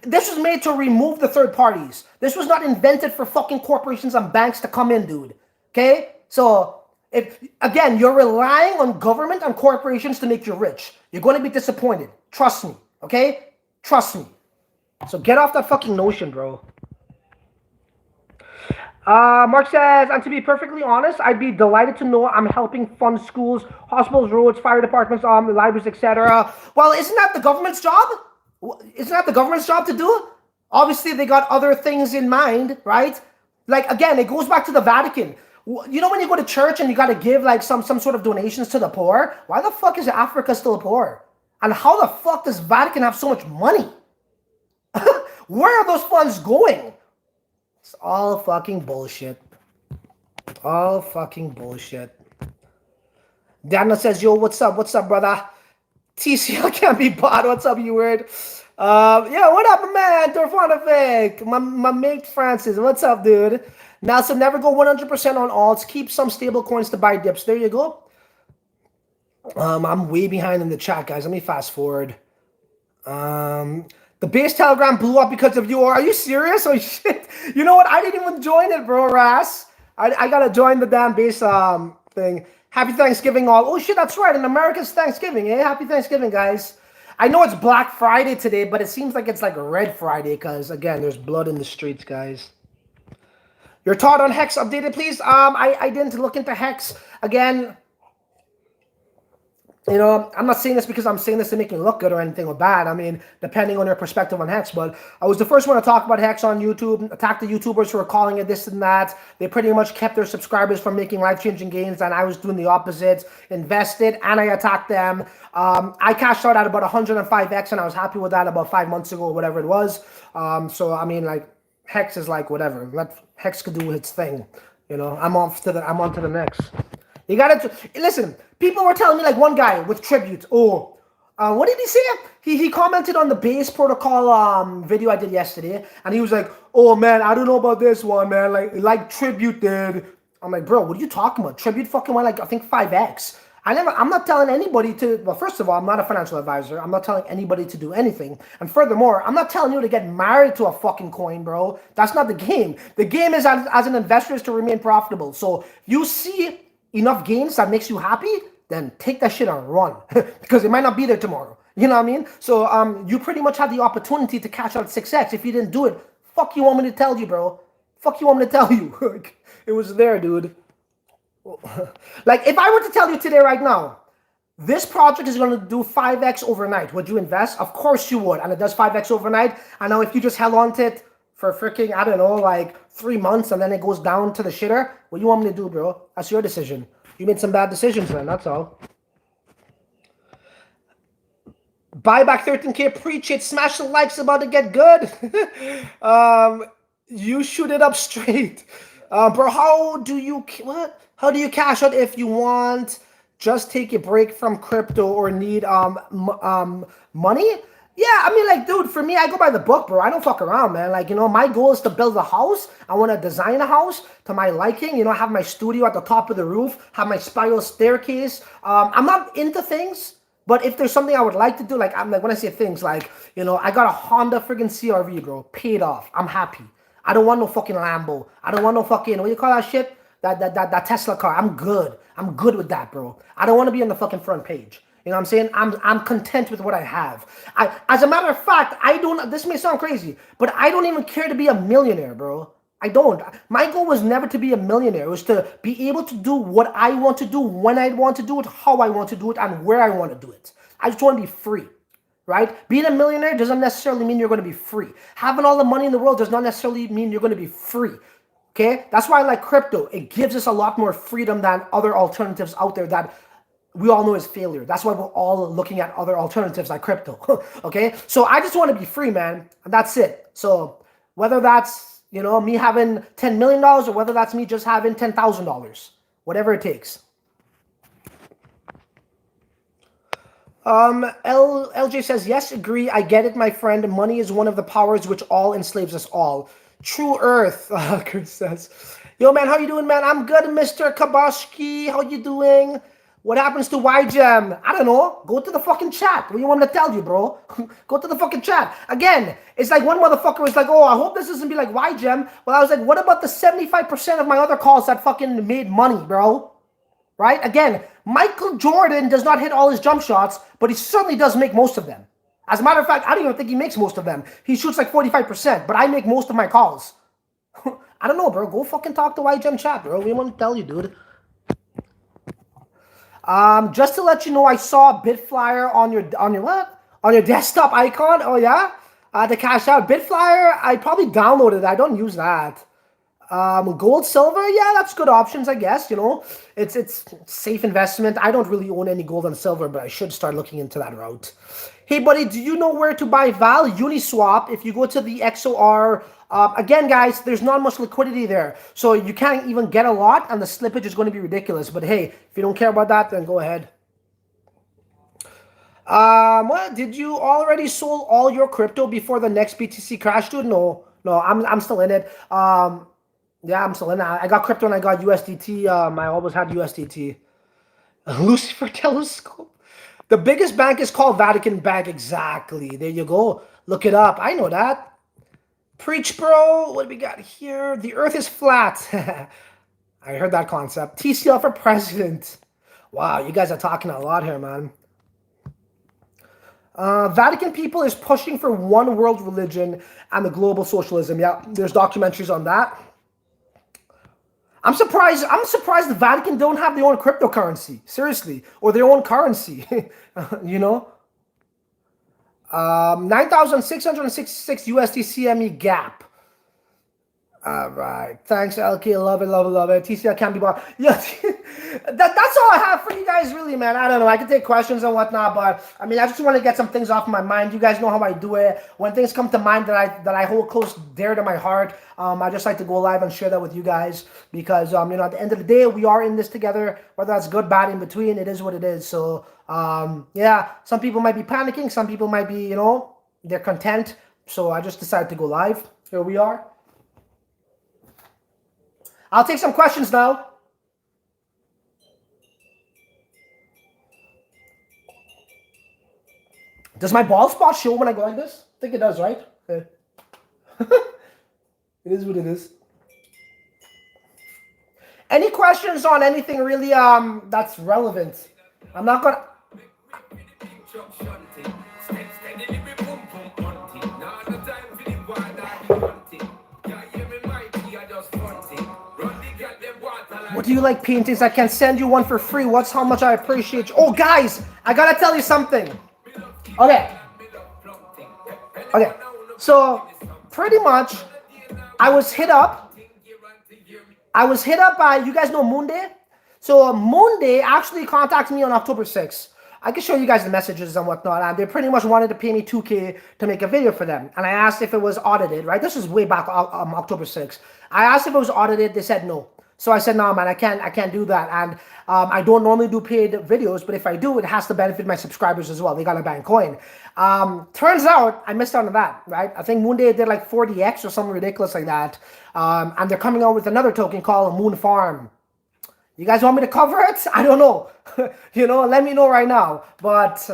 This was made to remove the third parties. This was not invented for fucking corporations and banks to come in, dude. Okay? So, again, you're relying on government and corporations to make you rich. You're going to be disappointed. Trust me. Okay? Trust me. So get off that fucking notion, bro. Mark says, and to be perfectly honest, I'd be delighted to know I'm helping fund schools, hospitals, roads, fire departments, libraries, etc. Well, isn't that the government's job? Isn't that the government's job to do? Obviously, they got other things in mind, right? Like, again, it goes back to the Vatican. You know when you go to church and you got to give like some sort of donations to the poor? Why the fuck is Africa still poor? And how the fuck does Vatican have so much money? Where are those funds going? It's all fucking bullshit. All fucking bullshit. Daniel says, yo, what's up? What's up, brother? TCL can't be bought. What's up, you weird? Yeah, what up, my man? Dorfanovic, my mate Francis. What's up, dude? Now, so never go 100% on alts. Keep some stable coins to buy dips. There you go. I'm way behind in the chat, guys. Let me fast forward. The base telegram blew up because of you. Are you serious? Oh shit! You know what? I didn't even join it, bro. Ras. I gotta join the damn base thing. Happy Thanksgiving, all. Oh shit, that's right. In America's Thanksgiving, eh? Happy Thanksgiving, guys. I know it's Black Friday today, but it seems like it's like a Red Friday because again, there's blood in the streets, guys. Your thought on Hex updated, please. I didn't look into Hex again. You know, I'm not saying this because I'm saying this to make me look good or anything or bad. I mean, depending on your perspective on Hex. But I was the first one to talk about Hex on YouTube, attack the YouTubers who were calling it this and that. They pretty much kept their subscribers from making life-changing gains, and I was doing the opposite. Invested, and I attacked them. I cashed out at about 105X, and I was happy with that about 5 months ago or whatever it was. So, I mean, like, Hex is like, whatever. Let Hex could do its thing. You know, I'm on to the next. You gotta listen. People were telling me, like one guy with tribute. Oh, what did he say? He commented on the base protocol video I did yesterday, and he was like, "Oh man, I don't know about this one, man. Like tribute did." I'm like, bro, what are you talking about? Tribute fucking went like I think 5x. I'm not telling anybody to. Well, first of all, I'm not a financial advisor. I'm not telling anybody to do anything. And furthermore, I'm not telling you to get married to a fucking coin, bro. That's not the game. The game is as an investor is to remain profitable. So if you see enough gains that makes you happy, then take that shit and run because it might not be there tomorrow. You know what I mean? So you pretty much had the opportunity to cash out 6x. If you didn't do it, fuck you want me to tell you, bro? Fuck you want me to tell you? It was there, dude. Like if I were to tell you today right now, this project is going to do 5x overnight, would you invest? Of course you would. And it does 5x overnight. I know if you just held on to it for freaking, I don't know, like 3 months and then it goes down to the shitter, what do you want me to do, bro? That's your decision. You made some bad decisions, man. That's all. Buyback 13K, preach it. Smash the likes, about to get good. You shoot it up straight. Bro, how do you cash out if you want just take a break from crypto or need money? Yeah, I mean, like, dude, for me, I go by the book, bro. I don't fuck around, man. Like, you know, my goal is to build a house. I want to design a house to my liking. You know, have my studio at the top of the roof, have my spiral staircase. I'm not into things, but if there's something I would like to do, like, I'm like, when I say things, like, you know, I got a Honda friggin' CRV, bro, paid off. I'm happy. I don't want no fucking Lambo. I don't want no fucking, what do you call that shit? That Tesla car. I'm good. I'm good with that, bro. I don't want to be on the fucking front page. You know what I'm saying? I'm content with what I have. As a matter of fact, this may sound crazy, but I don't even care to be a millionaire, bro. I don't. My goal was never to be a millionaire. It was to be able to do what I want to do, when I want to do it, how I want to do it, and where I want to do it. I just want to be free, right? Being a millionaire doesn't necessarily mean you're going to be free. Having all the money in the world does not necessarily mean you're going to be free. Okay? That's why I like crypto. It gives us a lot more freedom than other alternatives out there that we all know is failure. That's why we're all looking at other alternatives like crypto. Okay? So I just want to be free, man. And that's it. So whether that's, you know, me having $10 million or whether that's me just having $10,000, whatever it takes. LJ says, yes, agree. I get it, my friend. Money is one of the powers which all enslaves us all. True Earth, Chris says. Yo, man, how you doing, man? I'm good, Mr. Kaboshki. How you doing? What happens to YGEM? I don't know. Go to the fucking chat. What do you want me to tell you, bro? Go to the fucking chat. Again, it's like one motherfucker was like, oh, I hope this doesn't be like YGEM. Well, I was like, what about the 75% of my other calls that fucking made money, bro? Right? Again, Michael Jordan does not hit all his jump shots, but he certainly does make most of them. As a matter of fact, I don't even think he makes most of them. He shoots like 45%, but I make most of my calls. I don't know, bro. Go fucking talk to YGEM chat, bro. We want to tell you, dude. Just to let you know, I saw Bitflyer on your what? On your desktop icon. Oh yeah, the cash out Bitflyer. I probably downloaded it. I don't use that. Gold, silver, yeah, that's good options, I guess. You know, it's safe investment. I don't really own any gold and silver, but I should start looking into that route. Hey, buddy, do you know where to buy Val? Uniswap. If you go to the XOR, again, guys, there's not much liquidity there. So you can't even get a lot, and the slippage is going to be ridiculous. But hey, if you don't care about that, then go ahead. What did you already sold all your crypto before the next BTC crash, dude? No, no, I'm still in it. Yeah, I'm still in it. I got crypto and I got USDT. I always had USDT. Lucifer Telescope. The biggest bank is called Vatican Bank. Exactly. There you go. Look it up. I know that. Preach, bro. What do we got here? The Earth is flat. I heard that concept. TCL for president. Wow, you guys are talking a lot here, man. Vatican people is pushing for one world religion and the global socialism. Yeah, there's documentaries on that. I'm surprised. I'm surprised the Vatican don't have their own cryptocurrency, seriously, or their own currency. you know, 9,666 USD CME gap. All right. Thanks, LK. Love it, love it, love it. TCL can't be bought. Yeah, that's all I have for you guys, really, man. I don't know. I can take questions and whatnot, but I mean, I just want to get some things off my mind. You guys know how I do it. When things come to mind that I hold close, dear to my heart, I just like to go live and share that with you guys because, you know, at the end of the day, we are in this together. Whether that's good, bad, in between, it is what it is. So, yeah, some people might be panicking. Some people might be, you know, they're content. So I just decided to go live. Here we are. I'll take some questions now. Does my bald spot show when I go like this? I think it does, right? Okay. It is what it is. Any questions on anything really that's relevant? I'm not gonna. What do you like paintings? I can send you one for free. What's how much I appreciate you. Oh, guys, I gotta tell you something. Okay. Okay. So, pretty much, I was hit up. By, you guys know Moonday? So, Moonday actually contacted me on October 6th. I can show you guys the messages and whatnot. And they pretty much wanted to pay me 2K to make a video for them. And I asked if it was audited, right? This was way back October 6th. I asked if it was audited. They said no. So I said, no, man, I can't do that. And I don't normally do paid videos, but if I do, it has to benefit my subscribers as well. They got a bank coin. Turns out I missed out on that, right? I think Moonday did like 40x or something ridiculous like that. And they're coming out with another token called Moon Farm. You guys want me to cover it? I don't know. You know, let me know right now. But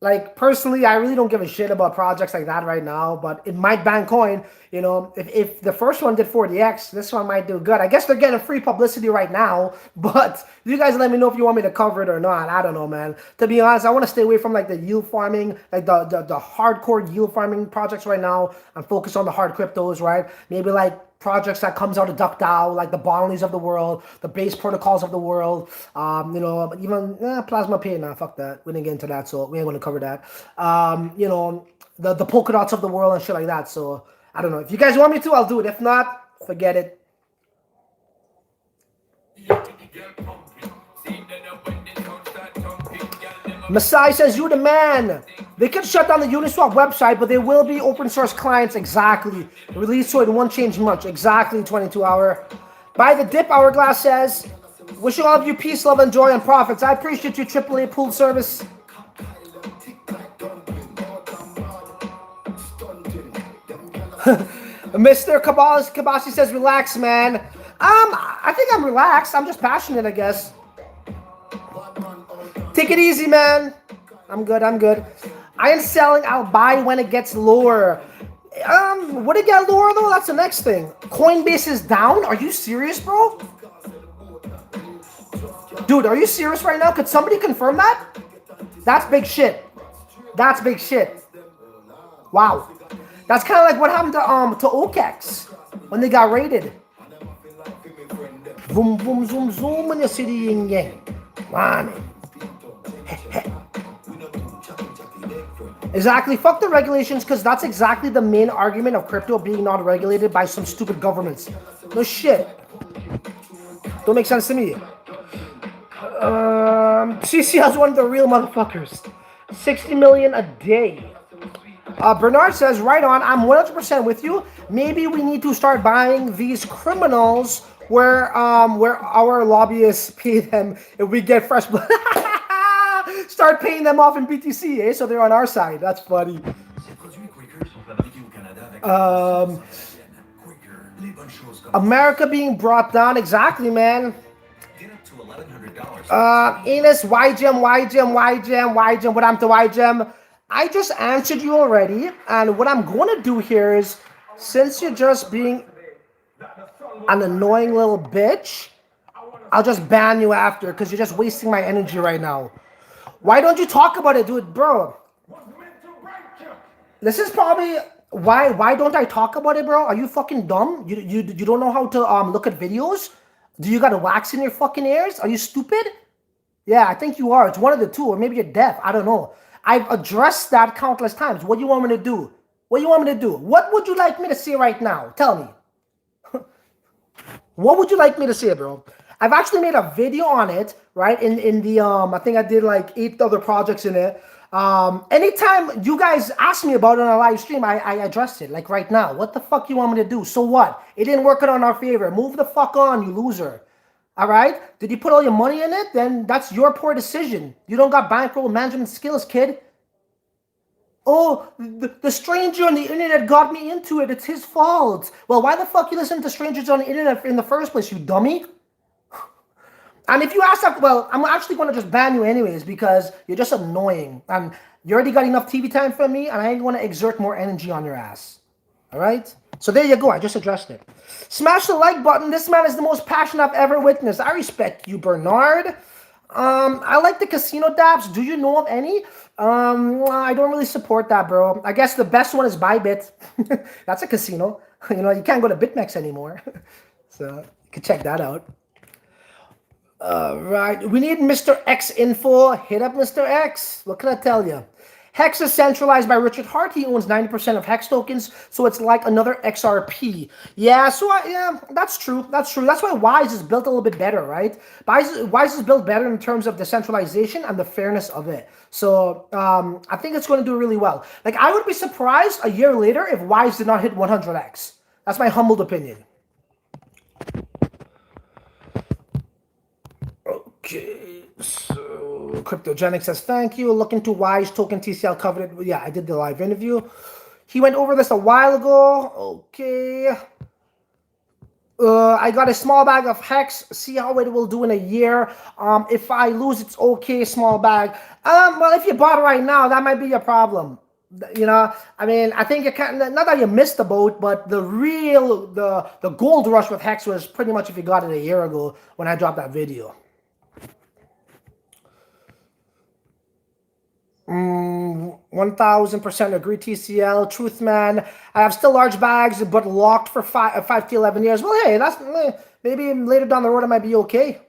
like personally, I really don't give a shit about projects like that right now, but it might ban coin. You know, if the first one did 40x, this one might do good. I guess they're getting free publicity right now, but you guys let me know if you want me to cover it or not. I don't know, man. To be honest, I want to stay away from like the yield farming, like the hardcore yield farming projects right now and focus on the hard cryptos, right? Maybe like projects that comes out of DuckDAO, like the Bonleys of the world, the base protocols of the world, you know, even Plasma Pay. Nah, fuck that. We didn't get into that, so we ain't going to cover that. You know, the Polkadots of the world and shit like that. So I don't know. If you guys want me to, I'll do it. If not, forget it. Masai says, you the man. They could shut down the Uniswap website, but there will be open source clients. Exactly. Release so it won't change much. Exactly, 22 hour. By the dip, Hourglass says, wishing all of you peace, love, and joy, and profits. I appreciate you, AAA pool service. Mr. Kabasi says, relax, man. I think I'm relaxed. I'm just passionate, I guess. Take it easy, man. I'm good. I am selling. I'll buy when it gets lower. Would it get lower, though? That's the next thing. Coinbase is down? Are you serious, bro? Dude, are you serious right now? Could somebody confirm that? That's big shit. That's big shit. Wow. That's kind of like what happened to OKEX when they got raided. Boom, boom, zoom, zoom in the city, yin yang. Man. Exactly. Fuck the regulations, because that's exactly the main argument of crypto being not regulated by some stupid governments. No shit. Don't make sense to me. CCL's one of the real motherfuckers. 60 million a day. Bernard says, right on, I'm 100% with you. Maybe we need to start buying these criminals where our lobbyists pay them if we get fresh blood. Start paying them off in BTC, eh? So they're on our side. That's funny. America being brought down, exactly, man. Enos, YGM, what I'm to YGM. I just answered you already, and what I'm going to do here is, since you're just being an annoying little bitch, I'll just ban you after, because you're just wasting my energy right now. Why don't you talk about it, dude, bro? This is probably why don't I talk about it, bro? Are you fucking dumb? You don't know how to look at videos? Do you got a wax in your fucking ears? Are you stupid? Yeah, I think you are. It's one of the two, or maybe you're deaf. I don't know. I've addressed that countless times. What do you want me to do? What do you want me to do? What would you like me to say right now? Tell me. What would you like me to say, bro? I've actually made a video on it, right? In the I think I did like 8 other projects in it. Anytime you guys ask me about it on a live stream, I addressed it. Like right now. What the fuck you want me to do? So what? It didn't work out on our favor. Move the fuck on, you loser. All right? Did you put all your money in it? Then that's your poor decision. You don't got bankroll management skills, kid. Oh, the stranger on the internet got me into it. It's his fault. Well, why the fuck you listen to strangers on the internet in the first place, you dummy? And if you ask that, well, I'm actually going to just ban you anyways because you're just annoying. And you already got enough TV time from me, and I ain't going to exert more energy on your ass. All right? So there you go. I just addressed it. Smash the like button. This man is the most passionate I've ever witnessed. I respect you, Bernard. I like the casino dApps. Do you know of any? I don't really support that, bro. I guess the best one is Bybit. That's a casino. You know, you can't go to BitMEX anymore. So you can check that out. Right. We need Mr. X info. Hit up Mr. X. What can I tell you? Hex is centralized by Richard Hart. He owns 90% of Hex tokens, so it's like another XRP. Yeah, so yeah, that's true. That's true. That's why Wise is built a little bit better, right? Wise is built better in terms of the centralization and the fairness of it. So I think it's going to do really well. Like, I would be surprised a year later if Wise did not hit 100x. That's my humbled opinion. Okay, so Cryptogenic says, thank you. Look into Wise token TCL coveted. Yeah, I did the live interview. He went over this a while ago. Okay. I got a small bag of Hex. See how it will do in a year. If I lose, it's okay, small bag. Well, if you bought it right now, that might be a problem. You know, I mean, I think you can't, not that you missed the boat, but the real, the gold rush with Hex was pretty much if you got it a year ago when I dropped that video. 1000% agree, TCL. Truth man, I have still large bags but locked for 5 to 11 years. Well, hey, that's maybe later down the road it might be okay.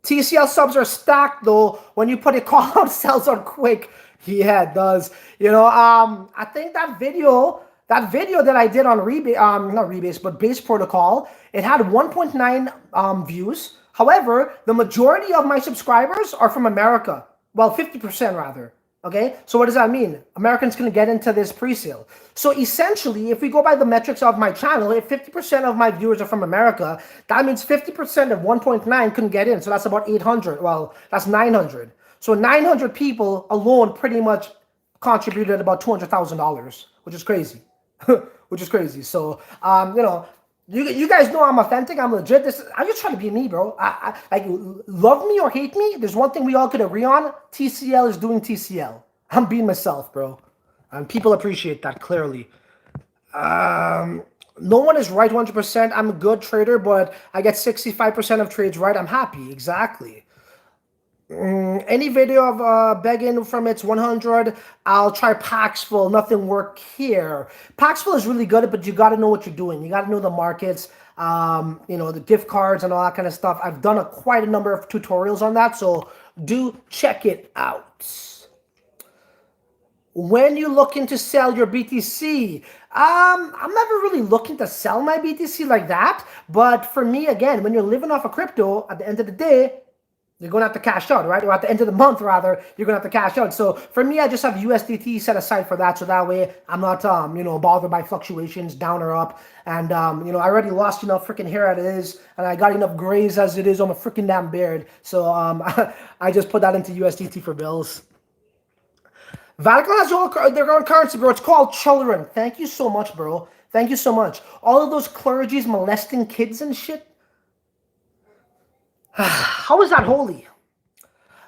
TCL subs are stacked though. When you put a call out, sells out quick. Yeah, it does. You know, I think that video that I did on not Rebase, but Base Protocol, it had 1.9 views. However, the majority of my subscribers are from America. Well, 50% rather. Okay, so what does that mean? Americans can get into this pre-sale. So essentially, if we go by the metrics of my channel, if 50% of my viewers are from America, that means 50% of 1.9 couldn't get in. So that's about 800. Well, that's 900. So 900 people alone pretty much contributed about $200,000, which is crazy. Which is crazy. So, you know, you guys know I'm authentic. I'm legit. I'm just trying to be me, bro. Like, love me or hate me, there's one thing we all could agree on. TCL is doing TCL. I'm being myself, bro. And people appreciate that, clearly. No one is right 100%. I'm a good trader, but I get 65% of trades right. I'm happy. Exactly. Any video of begging from its 100, I'll try Paxful. Nothing work here. Paxful is really good, but you got to know what you're doing. You got to know the markets, you know, the gift cards and all that kind of stuff. I've done quite a number of tutorials on that, so do check it out. When you looking to sell your BTC, I'm never really looking to sell my BTC like that. But for me, again, when you're living off of crypto, at the end of the day, You're going to have to cash out, right? Or at the end of the month, rather, you're going to have to cash out. So for me, I just have USDT set aside for that. So that way I'm not, bothered by fluctuations down or up. And, I already lost enough freaking hair as it is. And I got enough grays as it is on my freaking damn beard. So I just put that into USDT for bills. Vatican has their own currency, bro. It's called children. Thank you so much, bro. Thank you so much. All of those clergies molesting kids and shit. How is that holy?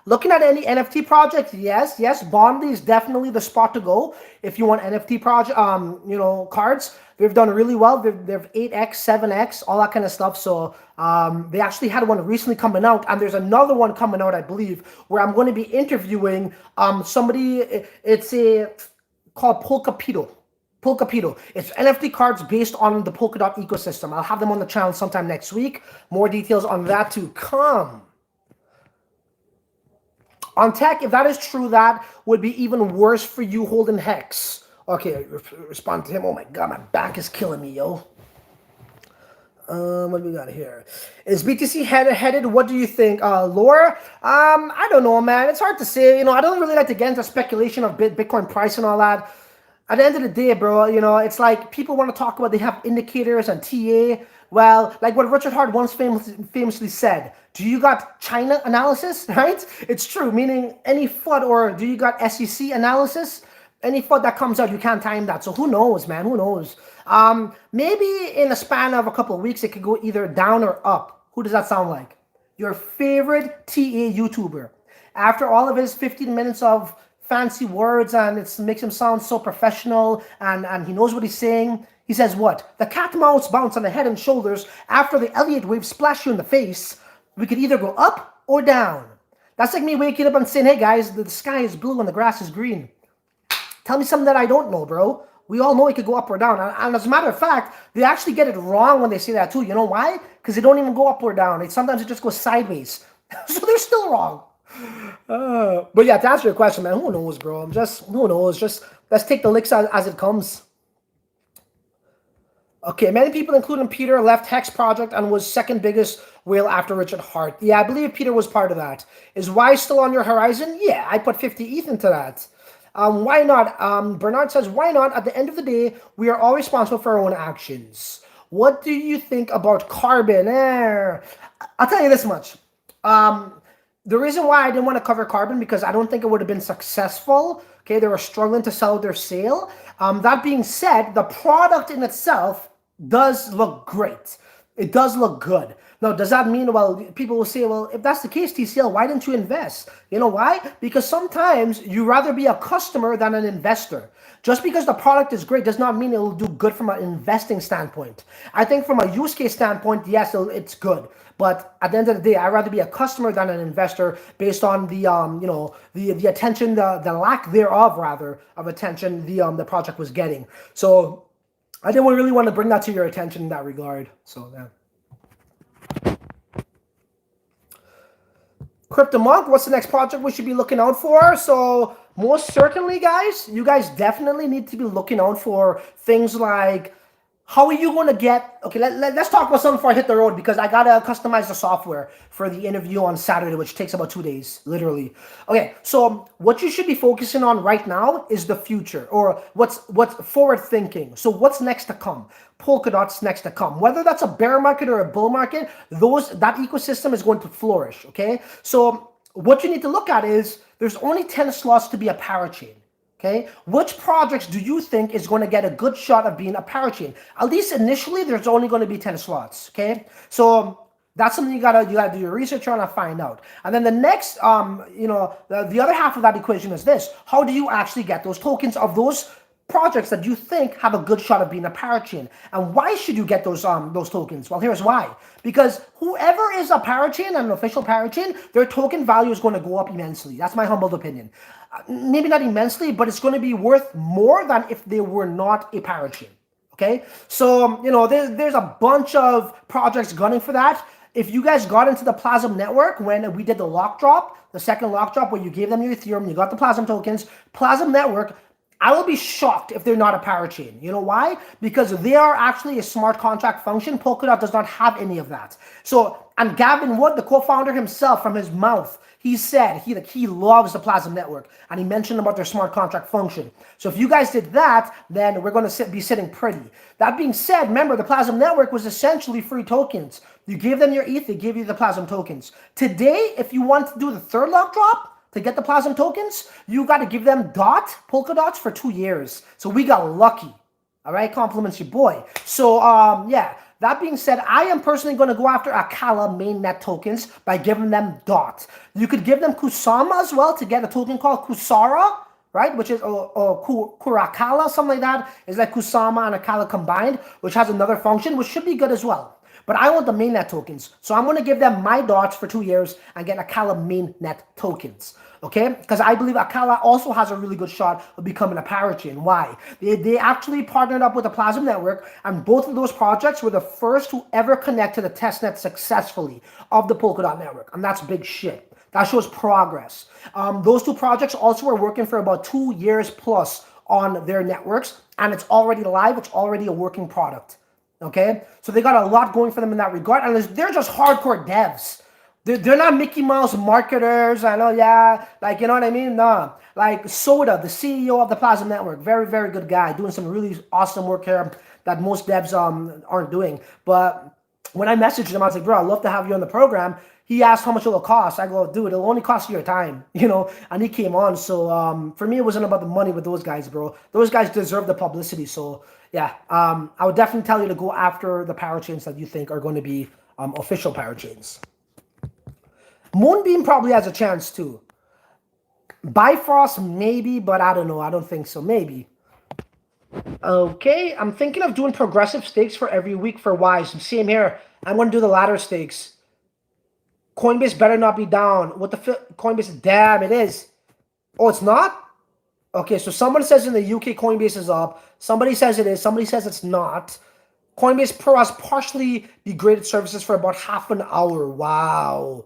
Looking at any NFT project, yes, Bondly is definitely the spot to go if you want NFT project, cards. They've done really well. They've 8x, 7x, all that kind of stuff. So they actually had one recently coming out, and there's another one coming out, I believe, where I'm going to be interviewing somebody. It's called Polkapito. It's NFT cards based on the Polkadot ecosystem. I'll have them on the channel sometime next week. More details on that to come. On tech, if that is true, that would be even worse for you holding Hex. Okay, respond to him. Oh my god, my back is killing me, yo. What do we got here? Is BTC headed? What do you think? Laura? I don't know, man. It's hard to say. I don't really like to get into speculation of Bitcoin price and all that. At the end of the day, bro, it's like people want to talk about they have indicators and TA. Well, like what Richard Hart once famously said, do you got China analysis, right? It's true, meaning any FUD, or do you got SEC analysis? Any FUD that comes out, you can't time that. So who knows, man? Who knows? Maybe in a span of a couple of weeks, it could go either down or up. Who does that sound like? Your favorite TA YouTuber. After all of his 15 minutes of fancy words and it makes him sound so professional and he knows what he's saying. He says what? The cat mouse bounce on the head and shoulders after the Elliott wave splash you in the face. We could either go up or down. That's like me waking up and saying, hey guys, the sky is blue and the grass is green. Tell me something that I don't know, bro. We all know it could go up or down. And as a matter of fact, they actually get it wrong when they say that too. You know why? Because they don't even go up or down. Sometimes it just goes sideways. So they're still wrong. But yeah, to answer your question, man, who knows, bro? Who knows? Just let's take the licks as it comes. Okay, many people, including Peter, left Hex Project and was second biggest whale after Richard Hart. Yeah, I believe Peter was part of that. Is Y still on your horizon? Yeah, I put 50 ETH into that. Why not? Bernard says, why not? At the end of the day, we are all responsible for our own actions. What do you think about Carbon? I'll tell you this much. The reason why I didn't want to cover Carbon, because I don't think it would have been successful. Okay, they were struggling to sell their sale. That being said, the product in itself does look great. It does look good. Now, does that mean, well, people will say, well, if that's the case, TCL, why didn't you invest? You know why? Because sometimes you rather be a customer than an investor. Just because the product is great does not mean it will do good from an investing standpoint. I think from a use case standpoint, yes, it's good. But at the end of the day, I'd rather be a customer than an investor based on the the attention, the lack thereof, rather, of attention the project was getting. So I didn't really want to bring that to your attention in that regard. So yeah. Crypto Monk, what's the next project we should be looking out for? So most certainly, guys, you guys definitely need to be looking out for things like, how are you going to get, okay, let's talk about something before I hit the road, because I got to customize the software for the interview on Saturday, which takes about 2 days, literally. Okay, so what you should be focusing on right now is the future, or what's forward thinking. So what's next to come? Polkadot's next to come. Whether that's a bear market or a bull market, that ecosystem is going to flourish, okay? So what you need to look at is there's only 10 slots to be a parachain. Okay, which projects do you think is going to get a good shot of being a parachain? At least initially, there's only going to be 10 slots. Okay, so that's something you gotta do your research on and find out. And then the next, the other half of that equation is this: how do you actually get those tokens of those projects that you think have a good shot of being a parachain? And why should you get those tokens? Well, here's why. Because whoever is a parachain, an official parachain, their token value is going to go up immensely. That's my humble opinion. Maybe not immensely, but it's going to be worth more than if they were not a parachain. Okay, so there's a bunch of projects gunning for that. If you guys got into the Plasm network when we did the lock drop, the second lock drop where you gave them your Ethereum, you got the Plasm tokens, Plasm network, I will be shocked if they're not a parachain. You know why? Because they are actually a smart contract function. Polkadot does not have any of that. So, and Gavin Wood, the co-founder himself, from his mouth, he said he loves the Plasma network, and he mentioned about their smart contract function. So if you guys did that, then we're going to be sitting pretty. That being said, remember the Plasma network was essentially free tokens. You gave them your ETH, they gave you the Plasma tokens. Today, if you want to do the third lock drop, to get the Plasma tokens, you got to give them polka dots for 2 years. So we got lucky. All right, compliments your boy. So yeah, that being said, I am personally going to go after Akala mainnet tokens by giving them dot. You could give them Kusama as well to get a token called Kusara, right? Which is Kurakala, something like that. It's like Kusama and Akala combined, which has another function, which should be good as well. But I want the mainnet tokens. So I'm going to give them my dots for 2 years and get Akala mainnet tokens. Okay? Because I believe Akala also has a really good shot of becoming a parachain. Why? They actually partnered up with the Plasma Network, and both of those projects were the first to ever connect to the testnet successfully of the Polkadot network. And that's big shit. That shows progress. Those two projects also were working for about 2 years plus on their networks, and it's already live. It's already a working product. Okay, so they got a lot going for them in that regard, and they're just hardcore devs. They're not Mickey Mouse marketers. I know, yeah, like, you know what I mean? Nah, like Soda, the CEO of the Plasma Network, very, very good guy, doing some really awesome work here that most devs aren't doing. But when I messaged him, I was like, bro, I'd love to have you on the program. He asked how much it'll cost. I go, dude, it'll only cost you your time, you know? And he came on. So for me, it wasn't about the money with those guys, bro. Those guys deserve the publicity. So yeah, I would definitely tell you to go after the parachains that you think are going to be official parachains. Moonbeam probably has a chance too. Bifrost maybe, but I don't know. I don't think so. Maybe. Okay, I'm thinking of doing progressive stakes for every week for Wise. Same here. I'm going to do the ladder stakes. Coinbase better not be down. What the Coinbase? Damn, it is. Oh, it's not? Okay, so someone says in the UK Coinbase is up. Somebody says it is. Somebody says it's not. Coinbase Pro has partially degraded services for about half an hour. Wow.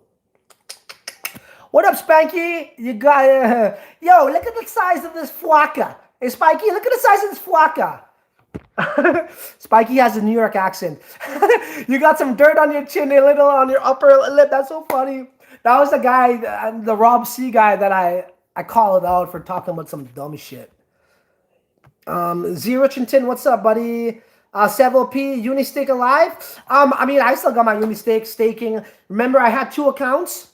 What up, Spanky? You got yo, look at the size of this fuaka. Hey, Spiky, look at the size of this fuaka. Spiky has a New York accent. You got some dirt on your chin, a little on your upper lip. That's so funny. That was the guy, the Rob C guy that I called out for talking about some dumb shit. Zero Chintin, what's up, buddy? Several P, Unistake alive? I mean, I still got my Unistake staking. Remember, I had 2 accounts.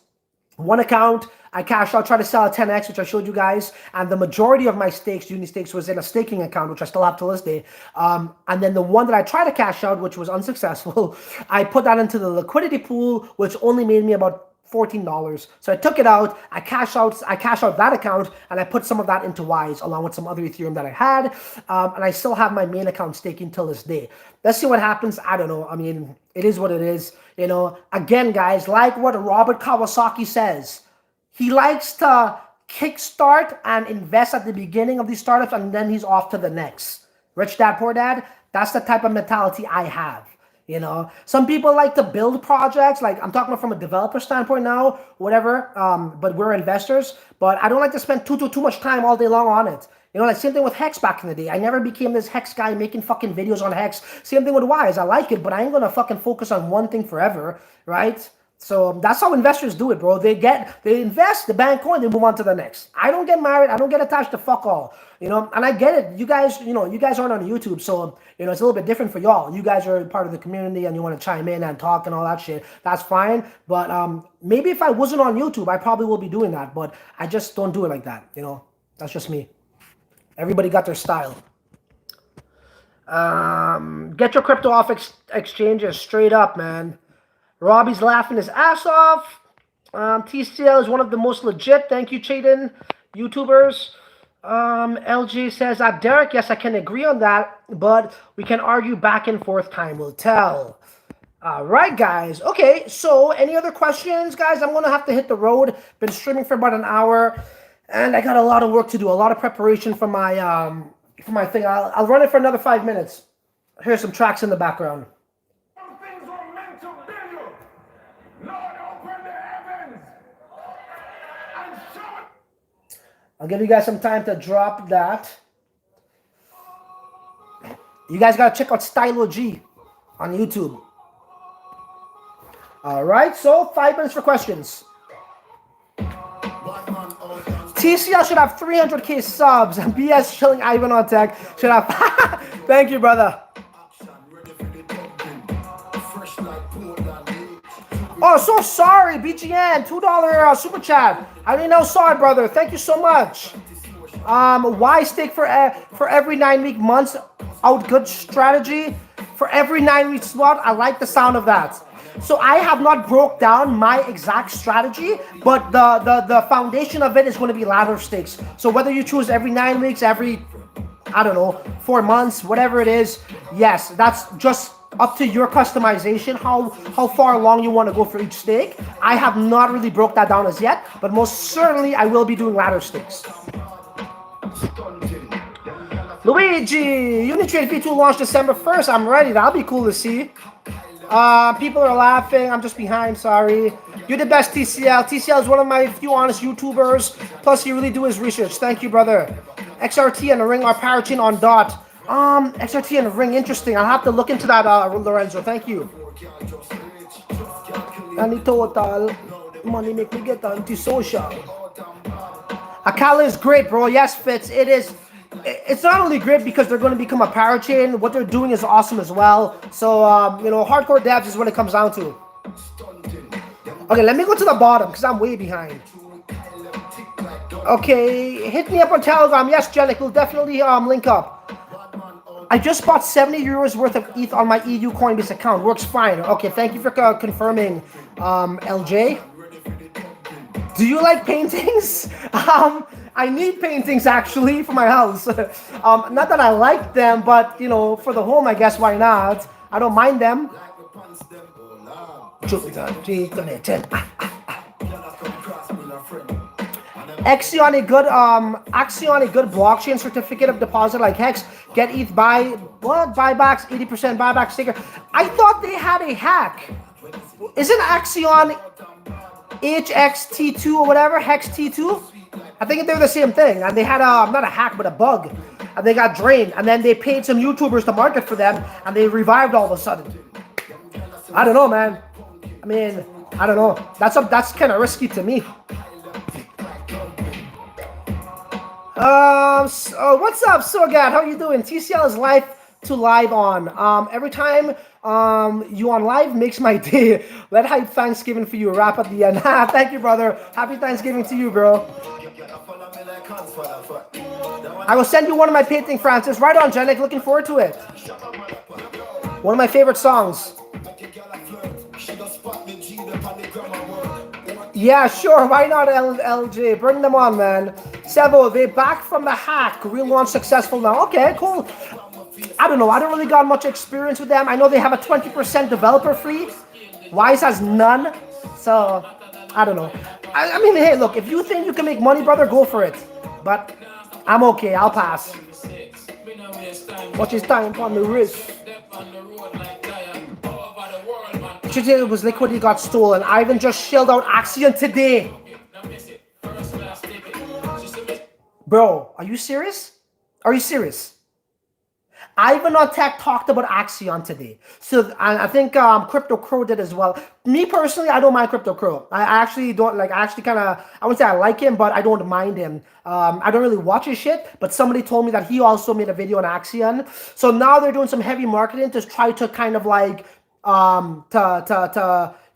One account, I cashed out, tried to sell a 10x, which I showed you guys. And the majority of my stakes, Unistakes, was in a staking account, which I still have to this day. And then the one that I tried to cash out, which was unsuccessful, I put that into the liquidity pool, which only made me about $14. So I took it out, I cashed out that account, and I put some of that into Wise, along with some other Ethereum that I had. And I still have my main account staking till this day. Let's see what happens. I don't know. I mean, it is what it is. You know, again, guys, like what Robert Kawasaki says, he likes to kickstart and invest at the beginning of these startups, and then he's off to the next. Rich Dad, Poor Dad, that's the type of mentality I have. You know, some people like to build projects. Like, I'm talking from a developer standpoint now, whatever. But we're investors. But I don't like to spend too much time all day long on it. You know, like same thing with Hex back in the day. I never became this Hex guy making fucking videos on Hex. Same thing with Wise. I like it, but I ain't gonna fucking focus on one thing forever, right? So that's how investors do it, bro. They invest, the bank coin, they move on to the next. I don't get married. I don't get attached to fuck all, you know, and I get it. You guys, you know, you guys aren't on YouTube, so, you know, it's a little bit different for y'all. You guys are part of the community and you want to chime in and talk and all that shit. That's fine. But maybe if I wasn't on YouTube, I probably will be doing that, but I just don't do it like that, you know. That's just me. Everybody got their style. Get your crypto off exchanges straight up, man. Robbie's laughing his ass off. TCL is one of the most legit. Thank you, Chaden. YouTubers. LG says, Derek, yes, I can agree on that, but we can argue back and forth. Time will tell. All right, guys. Okay, so any other questions, guys? I'm going to have to hit the road. Been streaming for about an hour, and I got a lot of work to do, a lot of preparation for my thing. I'll run it for another 5 minutes. Here's some tracks in the background. I'll give you guys some time to drop that. You guys gotta check out Stylo G on YouTube. All right, so 5 minutes for questions. TCL should have 300K subs. BS chilling Ivan on tech should have. Thank you, brother. Oh, so sorry, BGN, $2 super chat. I didn't know. Sorry, brother. Thank you so much. Why stick for every 9 week months out? Good strategy for every 9 week slot. I like the sound of that. So I have not broke down my exact strategy, but the foundation of it is going to be ladder stakes. So whether you choose every 9 weeks, every, I don't know, 4 months, whatever it is, yes, that's just up to your customization, how far along you want to go for each stake. I have not really broke that down as yet, but most certainly I will be doing ladder stakes. Luigi, Unitrade V2 launched December 1st. I'm ready. That'll be cool to see. People are laughing. I'm just behind. Sorry. You're the best, TCL. TCL is one of my few honest YouTubers. Plus, he really do his research. Thank you, brother. XRT and the ring are parachain on dot. XRT and the ring. Interesting. I'll have to look into that, Lorenzo. Thank you. And the total money make me get antisocial. Akala is great, bro. Yes, Fitz. It is. It's not only great because they're going to become a parachain. What they're doing is awesome as well. So, you know, hardcore devs is what it comes down to. Okay, let me go to the bottom because I'm way behind. Okay, hit me up on Telegram. Yes, Jellic, we'll definitely link up. I just bought 70 euros worth of ETH on my EU Coinbase account. Works fine. Okay, thank you for confirming, LJ. Do you like paintings? I need paintings actually for my house. Not that I like them, but you know, for the home, I guess why not? I don't mind them. Axion a good blockchain certificate of deposit like Hex. Get ETH buy what buybacks 80% buyback sticker. I thought they had a hack. Isn't Axion HXT2 or whatever Hex T2? I think they're the same thing, and they had a not a hack but a bug, and they got drained, and then they paid some YouTubers to market for them, and they revived all of a sudden. I don't know, man. I mean, I don't know. That's kind of risky to me. So what's up, Sogat? How you doing? TCL is live to live on. Every time you on live makes my day. Let hype Thanksgiving for you. Wrap at the end. Thank you, brother. Happy Thanksgiving to you, bro. I will send you one of my painting, Francis. Right on, Janek. Looking forward to it. One of my favorite songs. Yeah, sure. Why not, LJ? Bring them on, man. Sebo, they back from the hack. Relaunch successful now. Okay, cool. I don't know. I don't really got much experience with them. I know they have a 20% developer fee. Wise has none. So, I don't know. I mean, hey, look. If you think you can make money, brother, go for it. But I'm okay. I'll pass. Watch his time on the wrist. It was liquidity got stolen. Ivan just shelled out Axion today. Bro, are you serious? Are you serious? Ivan on Tech talked about Axion today. So I think Crypto Crow did as well. Me personally, I don't mind Crypto Crow. I actually don't like, I wouldn't say I like him, but I don't mind him. I don't really watch his shit, but somebody told me that he also made a video on Axion. So now they're doing some heavy marketing to try to kind of like, you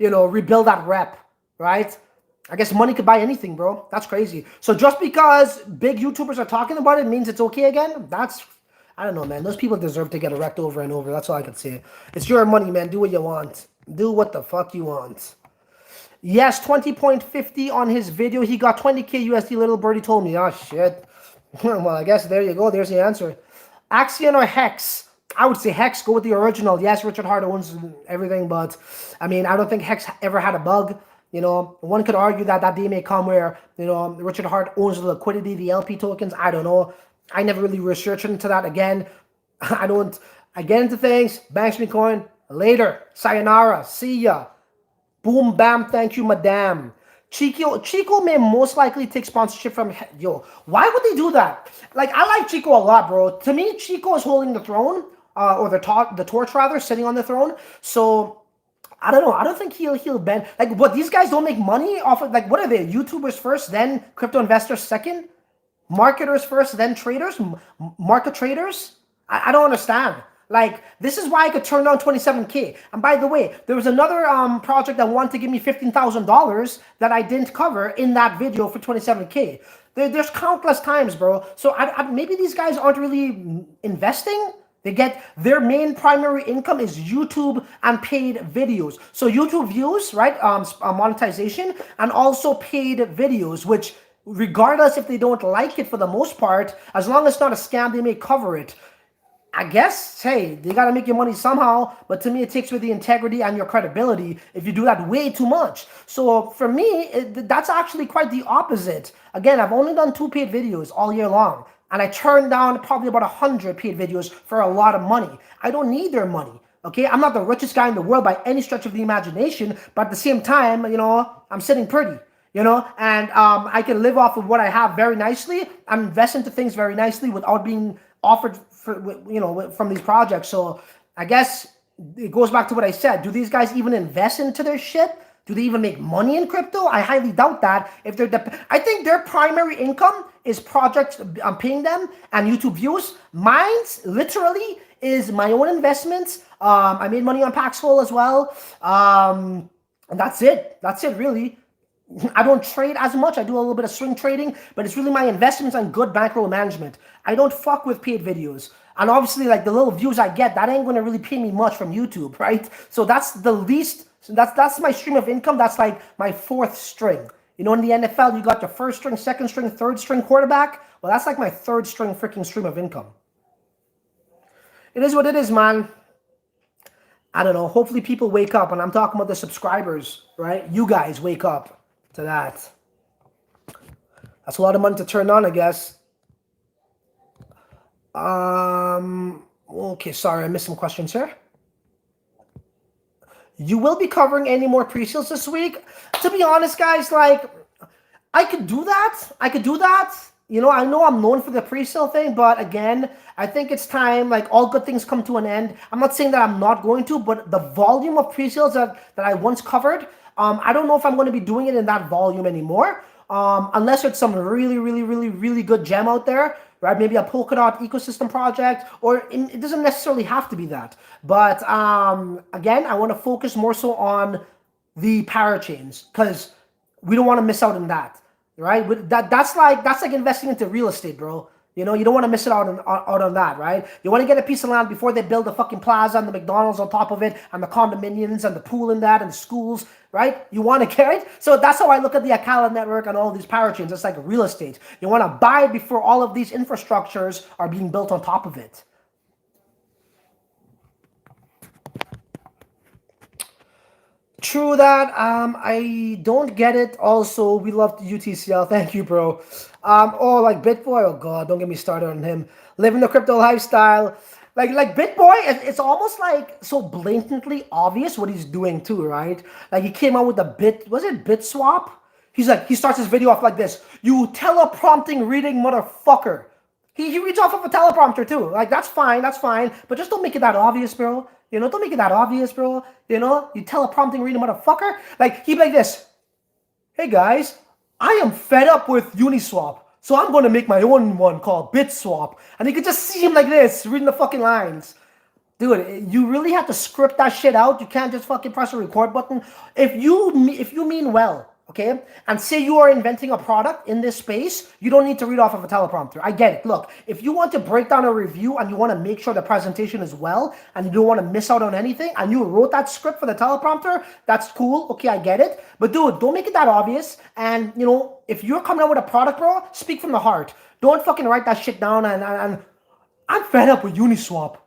know, rebuild that rep, right? I guess money could buy anything, bro. That's crazy. So just because big YouTubers are talking about it means it's okay again? That's, I don't know, man. Those people deserve to get wrecked over and over. That's all I can say. It's your money, man. Do what you want. Do what the fuck you want. Yes, 20.50 on his video. He got 20K USD. Little birdie told me. Oh, shit. Well, I guess there you go. There's the answer. Axion or Hex? I would say Hex. Go with the original. Yes, Richard Hart owns everything, but I mean, I don't think Hex ever had a bug. You know, one could argue that that day may come where, you know, Richard Hart owns the liquidity, the LP tokens. I don't know. I never really researched into that. Again, I get into things. Banks me coin later. Sayonara. See ya. Boom, bam. Thank you, madam. Chico may most likely take sponsorship from, yo, why would they do that? Like, I like Chico a lot, bro. To me, Chico is holding the throne. or the torch rather, sitting on the throne. So I don't know. I don't think he'll bend. Like, what, these guys don't make money off of, like, what are they? YouTubers first, then crypto investors second, marketers first, then traders, market traders. I don't understand. Like, this is why I could turn down 27K. And by the way, there was another project that wanted to give me $15,000 that I didn't cover in that video for 27K. There's countless times, bro. So maybe these guys aren't really investing. They get their main primary income is YouTube and paid videos. So YouTube views, right? Monetization, and also paid videos, which regardless if they don't like it for the most part, as long as it's not a scam, they may cover it. I guess, hey, they got to make your money somehow, but to me, it takes with the integrity and your credibility if you do that way too much. So for me, that's actually quite the opposite. Again, I've only done 2 paid videos all year long, and I turned down probably about 100 paid videos for a lot of money. I don't need their money, okay? I'm not the richest guy in the world by any stretch of the imagination, but at the same time, you know, I'm sitting pretty. You know, and I can live off of what I have very nicely and invest into things very nicely without being offered for, you know, from these projects. So I guess it goes back to what I said. Do these guys even invest into their shit? Do they even make money in crypto? I highly doubt that. If they're, I think their primary income is projects I'm paying them and YouTube views. Mine's literally is my own investments. I made money on Paxful as well. And that's it. That's it, really. I don't trade as much. I do a little bit of swing trading, but it's really my investments and good bankroll management. I don't fuck with paid videos. And obviously, like, the little views I get, that ain't going to really pay me much from YouTube, right? So that's the least, that's my stream of income. That's like my 4th string. You know, in the NFL, you got your 1st string, 2nd string, 3rd string quarterback. Well, that's like my 3rd string freaking stream of income. It is what it is, man. I don't know. Hopefully people wake up, and I'm talking about the subscribers, right? You guys wake up to that. That's a lot of money to turn on, I guess. Okay, sorry, I missed some questions here. You will be covering any more pre-sales this week? To be honest, guys, like, I could do that. You know I'm known for the pre-sale thing, but again, I think it's time. Like, all good things come to an end. I'm not saying that I'm not going to, but the volume of pre-sales that I once covered, I don't know if I'm going to be doing it in that volume anymore, unless it's some really good gem out there, right? Maybe a Polkadot ecosystem project, or it doesn't necessarily have to be that. But again, I want to focus more so on the parachains, because we don't want to miss out on that, right? That's like investing into real estate, bro. You know, you don't want to miss it out on that, right? You want to get a piece of land before they build the fucking plaza and the McDonald's on top of it and the condominiums and the pool in that and the schools, right? You want to get it? So that's how I look at the Akala network and all these parachains. It's like real estate. You want to buy before all of these infrastructures are being built on top of it. True that. I don't get it. Also, we love UTCL. Thank you, bro. Oh, like BitBoy. Oh God, don't get me started on him. Living the crypto lifestyle. Like BitBoy, it's almost like so blatantly obvious what he's doing too, right? Like, he came out with the was it BitSwap? He starts his video off like this: "You teleprompting reading motherfucker." He reads off of a teleprompter too. Like, that's fine, but just don't make it that obvious, bro. You know, don't make it that obvious, bro. You know, you teleprompting reading motherfucker. Like, he'd be like this: "Hey guys, I am fed up with Uniswap, so I'm going to make my own one called BitSwap." And you could just see him like this, reading the fucking lines. Dude, you really have to script that shit out. You can't just fucking press a record button. If you mean well, okay, and say you are inventing a product in this space, you don't need to read off of a teleprompter. I get it. Look, if you want to break down a review and you want to make sure the presentation is well and you don't want to miss out on anything, and you wrote that script for the teleprompter, that's cool. Okay, I get it. But dude, don't make it that obvious. And, you know, if you're coming out with a product, bro, speak from the heart. Don't fucking write that shit down and I'm fed up with Uniswap.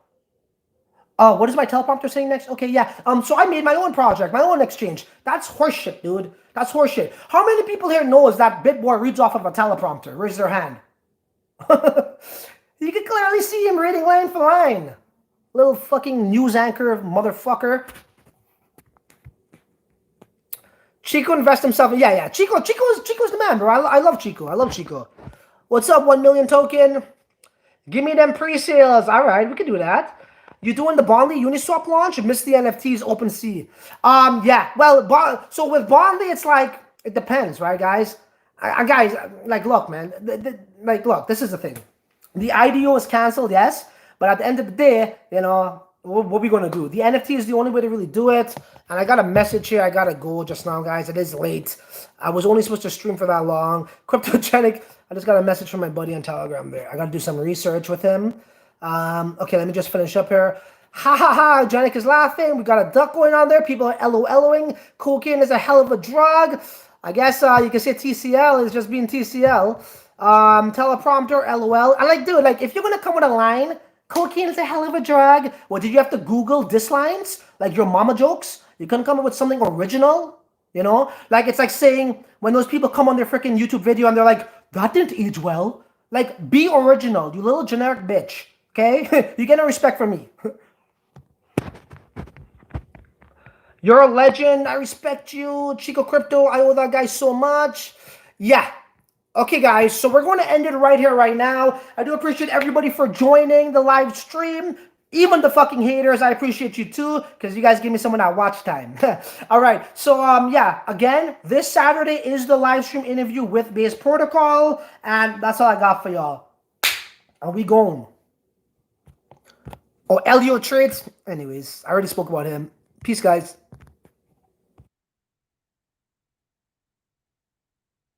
What is my teleprompter saying next? Okay, yeah. So I made my own project, my own exchange. That's horseshit, dude. That's horseshit. How many people here knows that BitBoy reads off of a teleprompter? Raise their hand. You can clearly see him reading line for line. Little fucking news anchor motherfucker. Chico invest himself in, yeah. Chico's the man, bro. I love Chico. What's up, 1 million token? Give me them pre-sales. All right, we can do that. You doing the Bondly Uniswap launch? Missed the NFTs OpenSea. Yeah. Well, so with Bondly, it's like it depends, right, guys? Guys, like, look, man. Like, look. This is the thing. The IDO is canceled, yes, but at the end of the day, you know, what we gonna do? The NFT is the only way to really do it. And I got a message here. I gotta go just now, guys. It is late. I was only supposed to stream for that long. Cryptogenic. I just got a message from my buddy on Telegram there. I gotta do some research with him. Okay, let me just finish up here. Ha ha ha, Janik is laughing. We got a duck going on there. People are LOLing. Cocaine is a hell of a drug. I guess you can say TCL is just being TCL. Teleprompter, LOL. I like, dude, like, if you're gonna come with a line, cocaine is a hell of a drug. Well, did you have to Google diss lines? Like your mama jokes? You couldn't come up with something original? You know? Like, it's like saying, when those people come on their freaking YouTube video and they're like, that didn't age well. Like, be original, you little generic bitch. Okay? You get no respect from me. You're a legend. I respect you. Chico Crypto, I owe that guy so much. Yeah. Okay, guys, so we're going to end it right here, right now. I do appreciate everybody for joining the live stream. Even the fucking haters, I appreciate you too, because you guys give me some of that watch time. All right, so yeah, again, this Saturday is the live stream interview with Base Protocol, and that's all I got for y'all. Are we going? Oh, Elio Trades. Anyways, I already spoke about him. Peace, guys.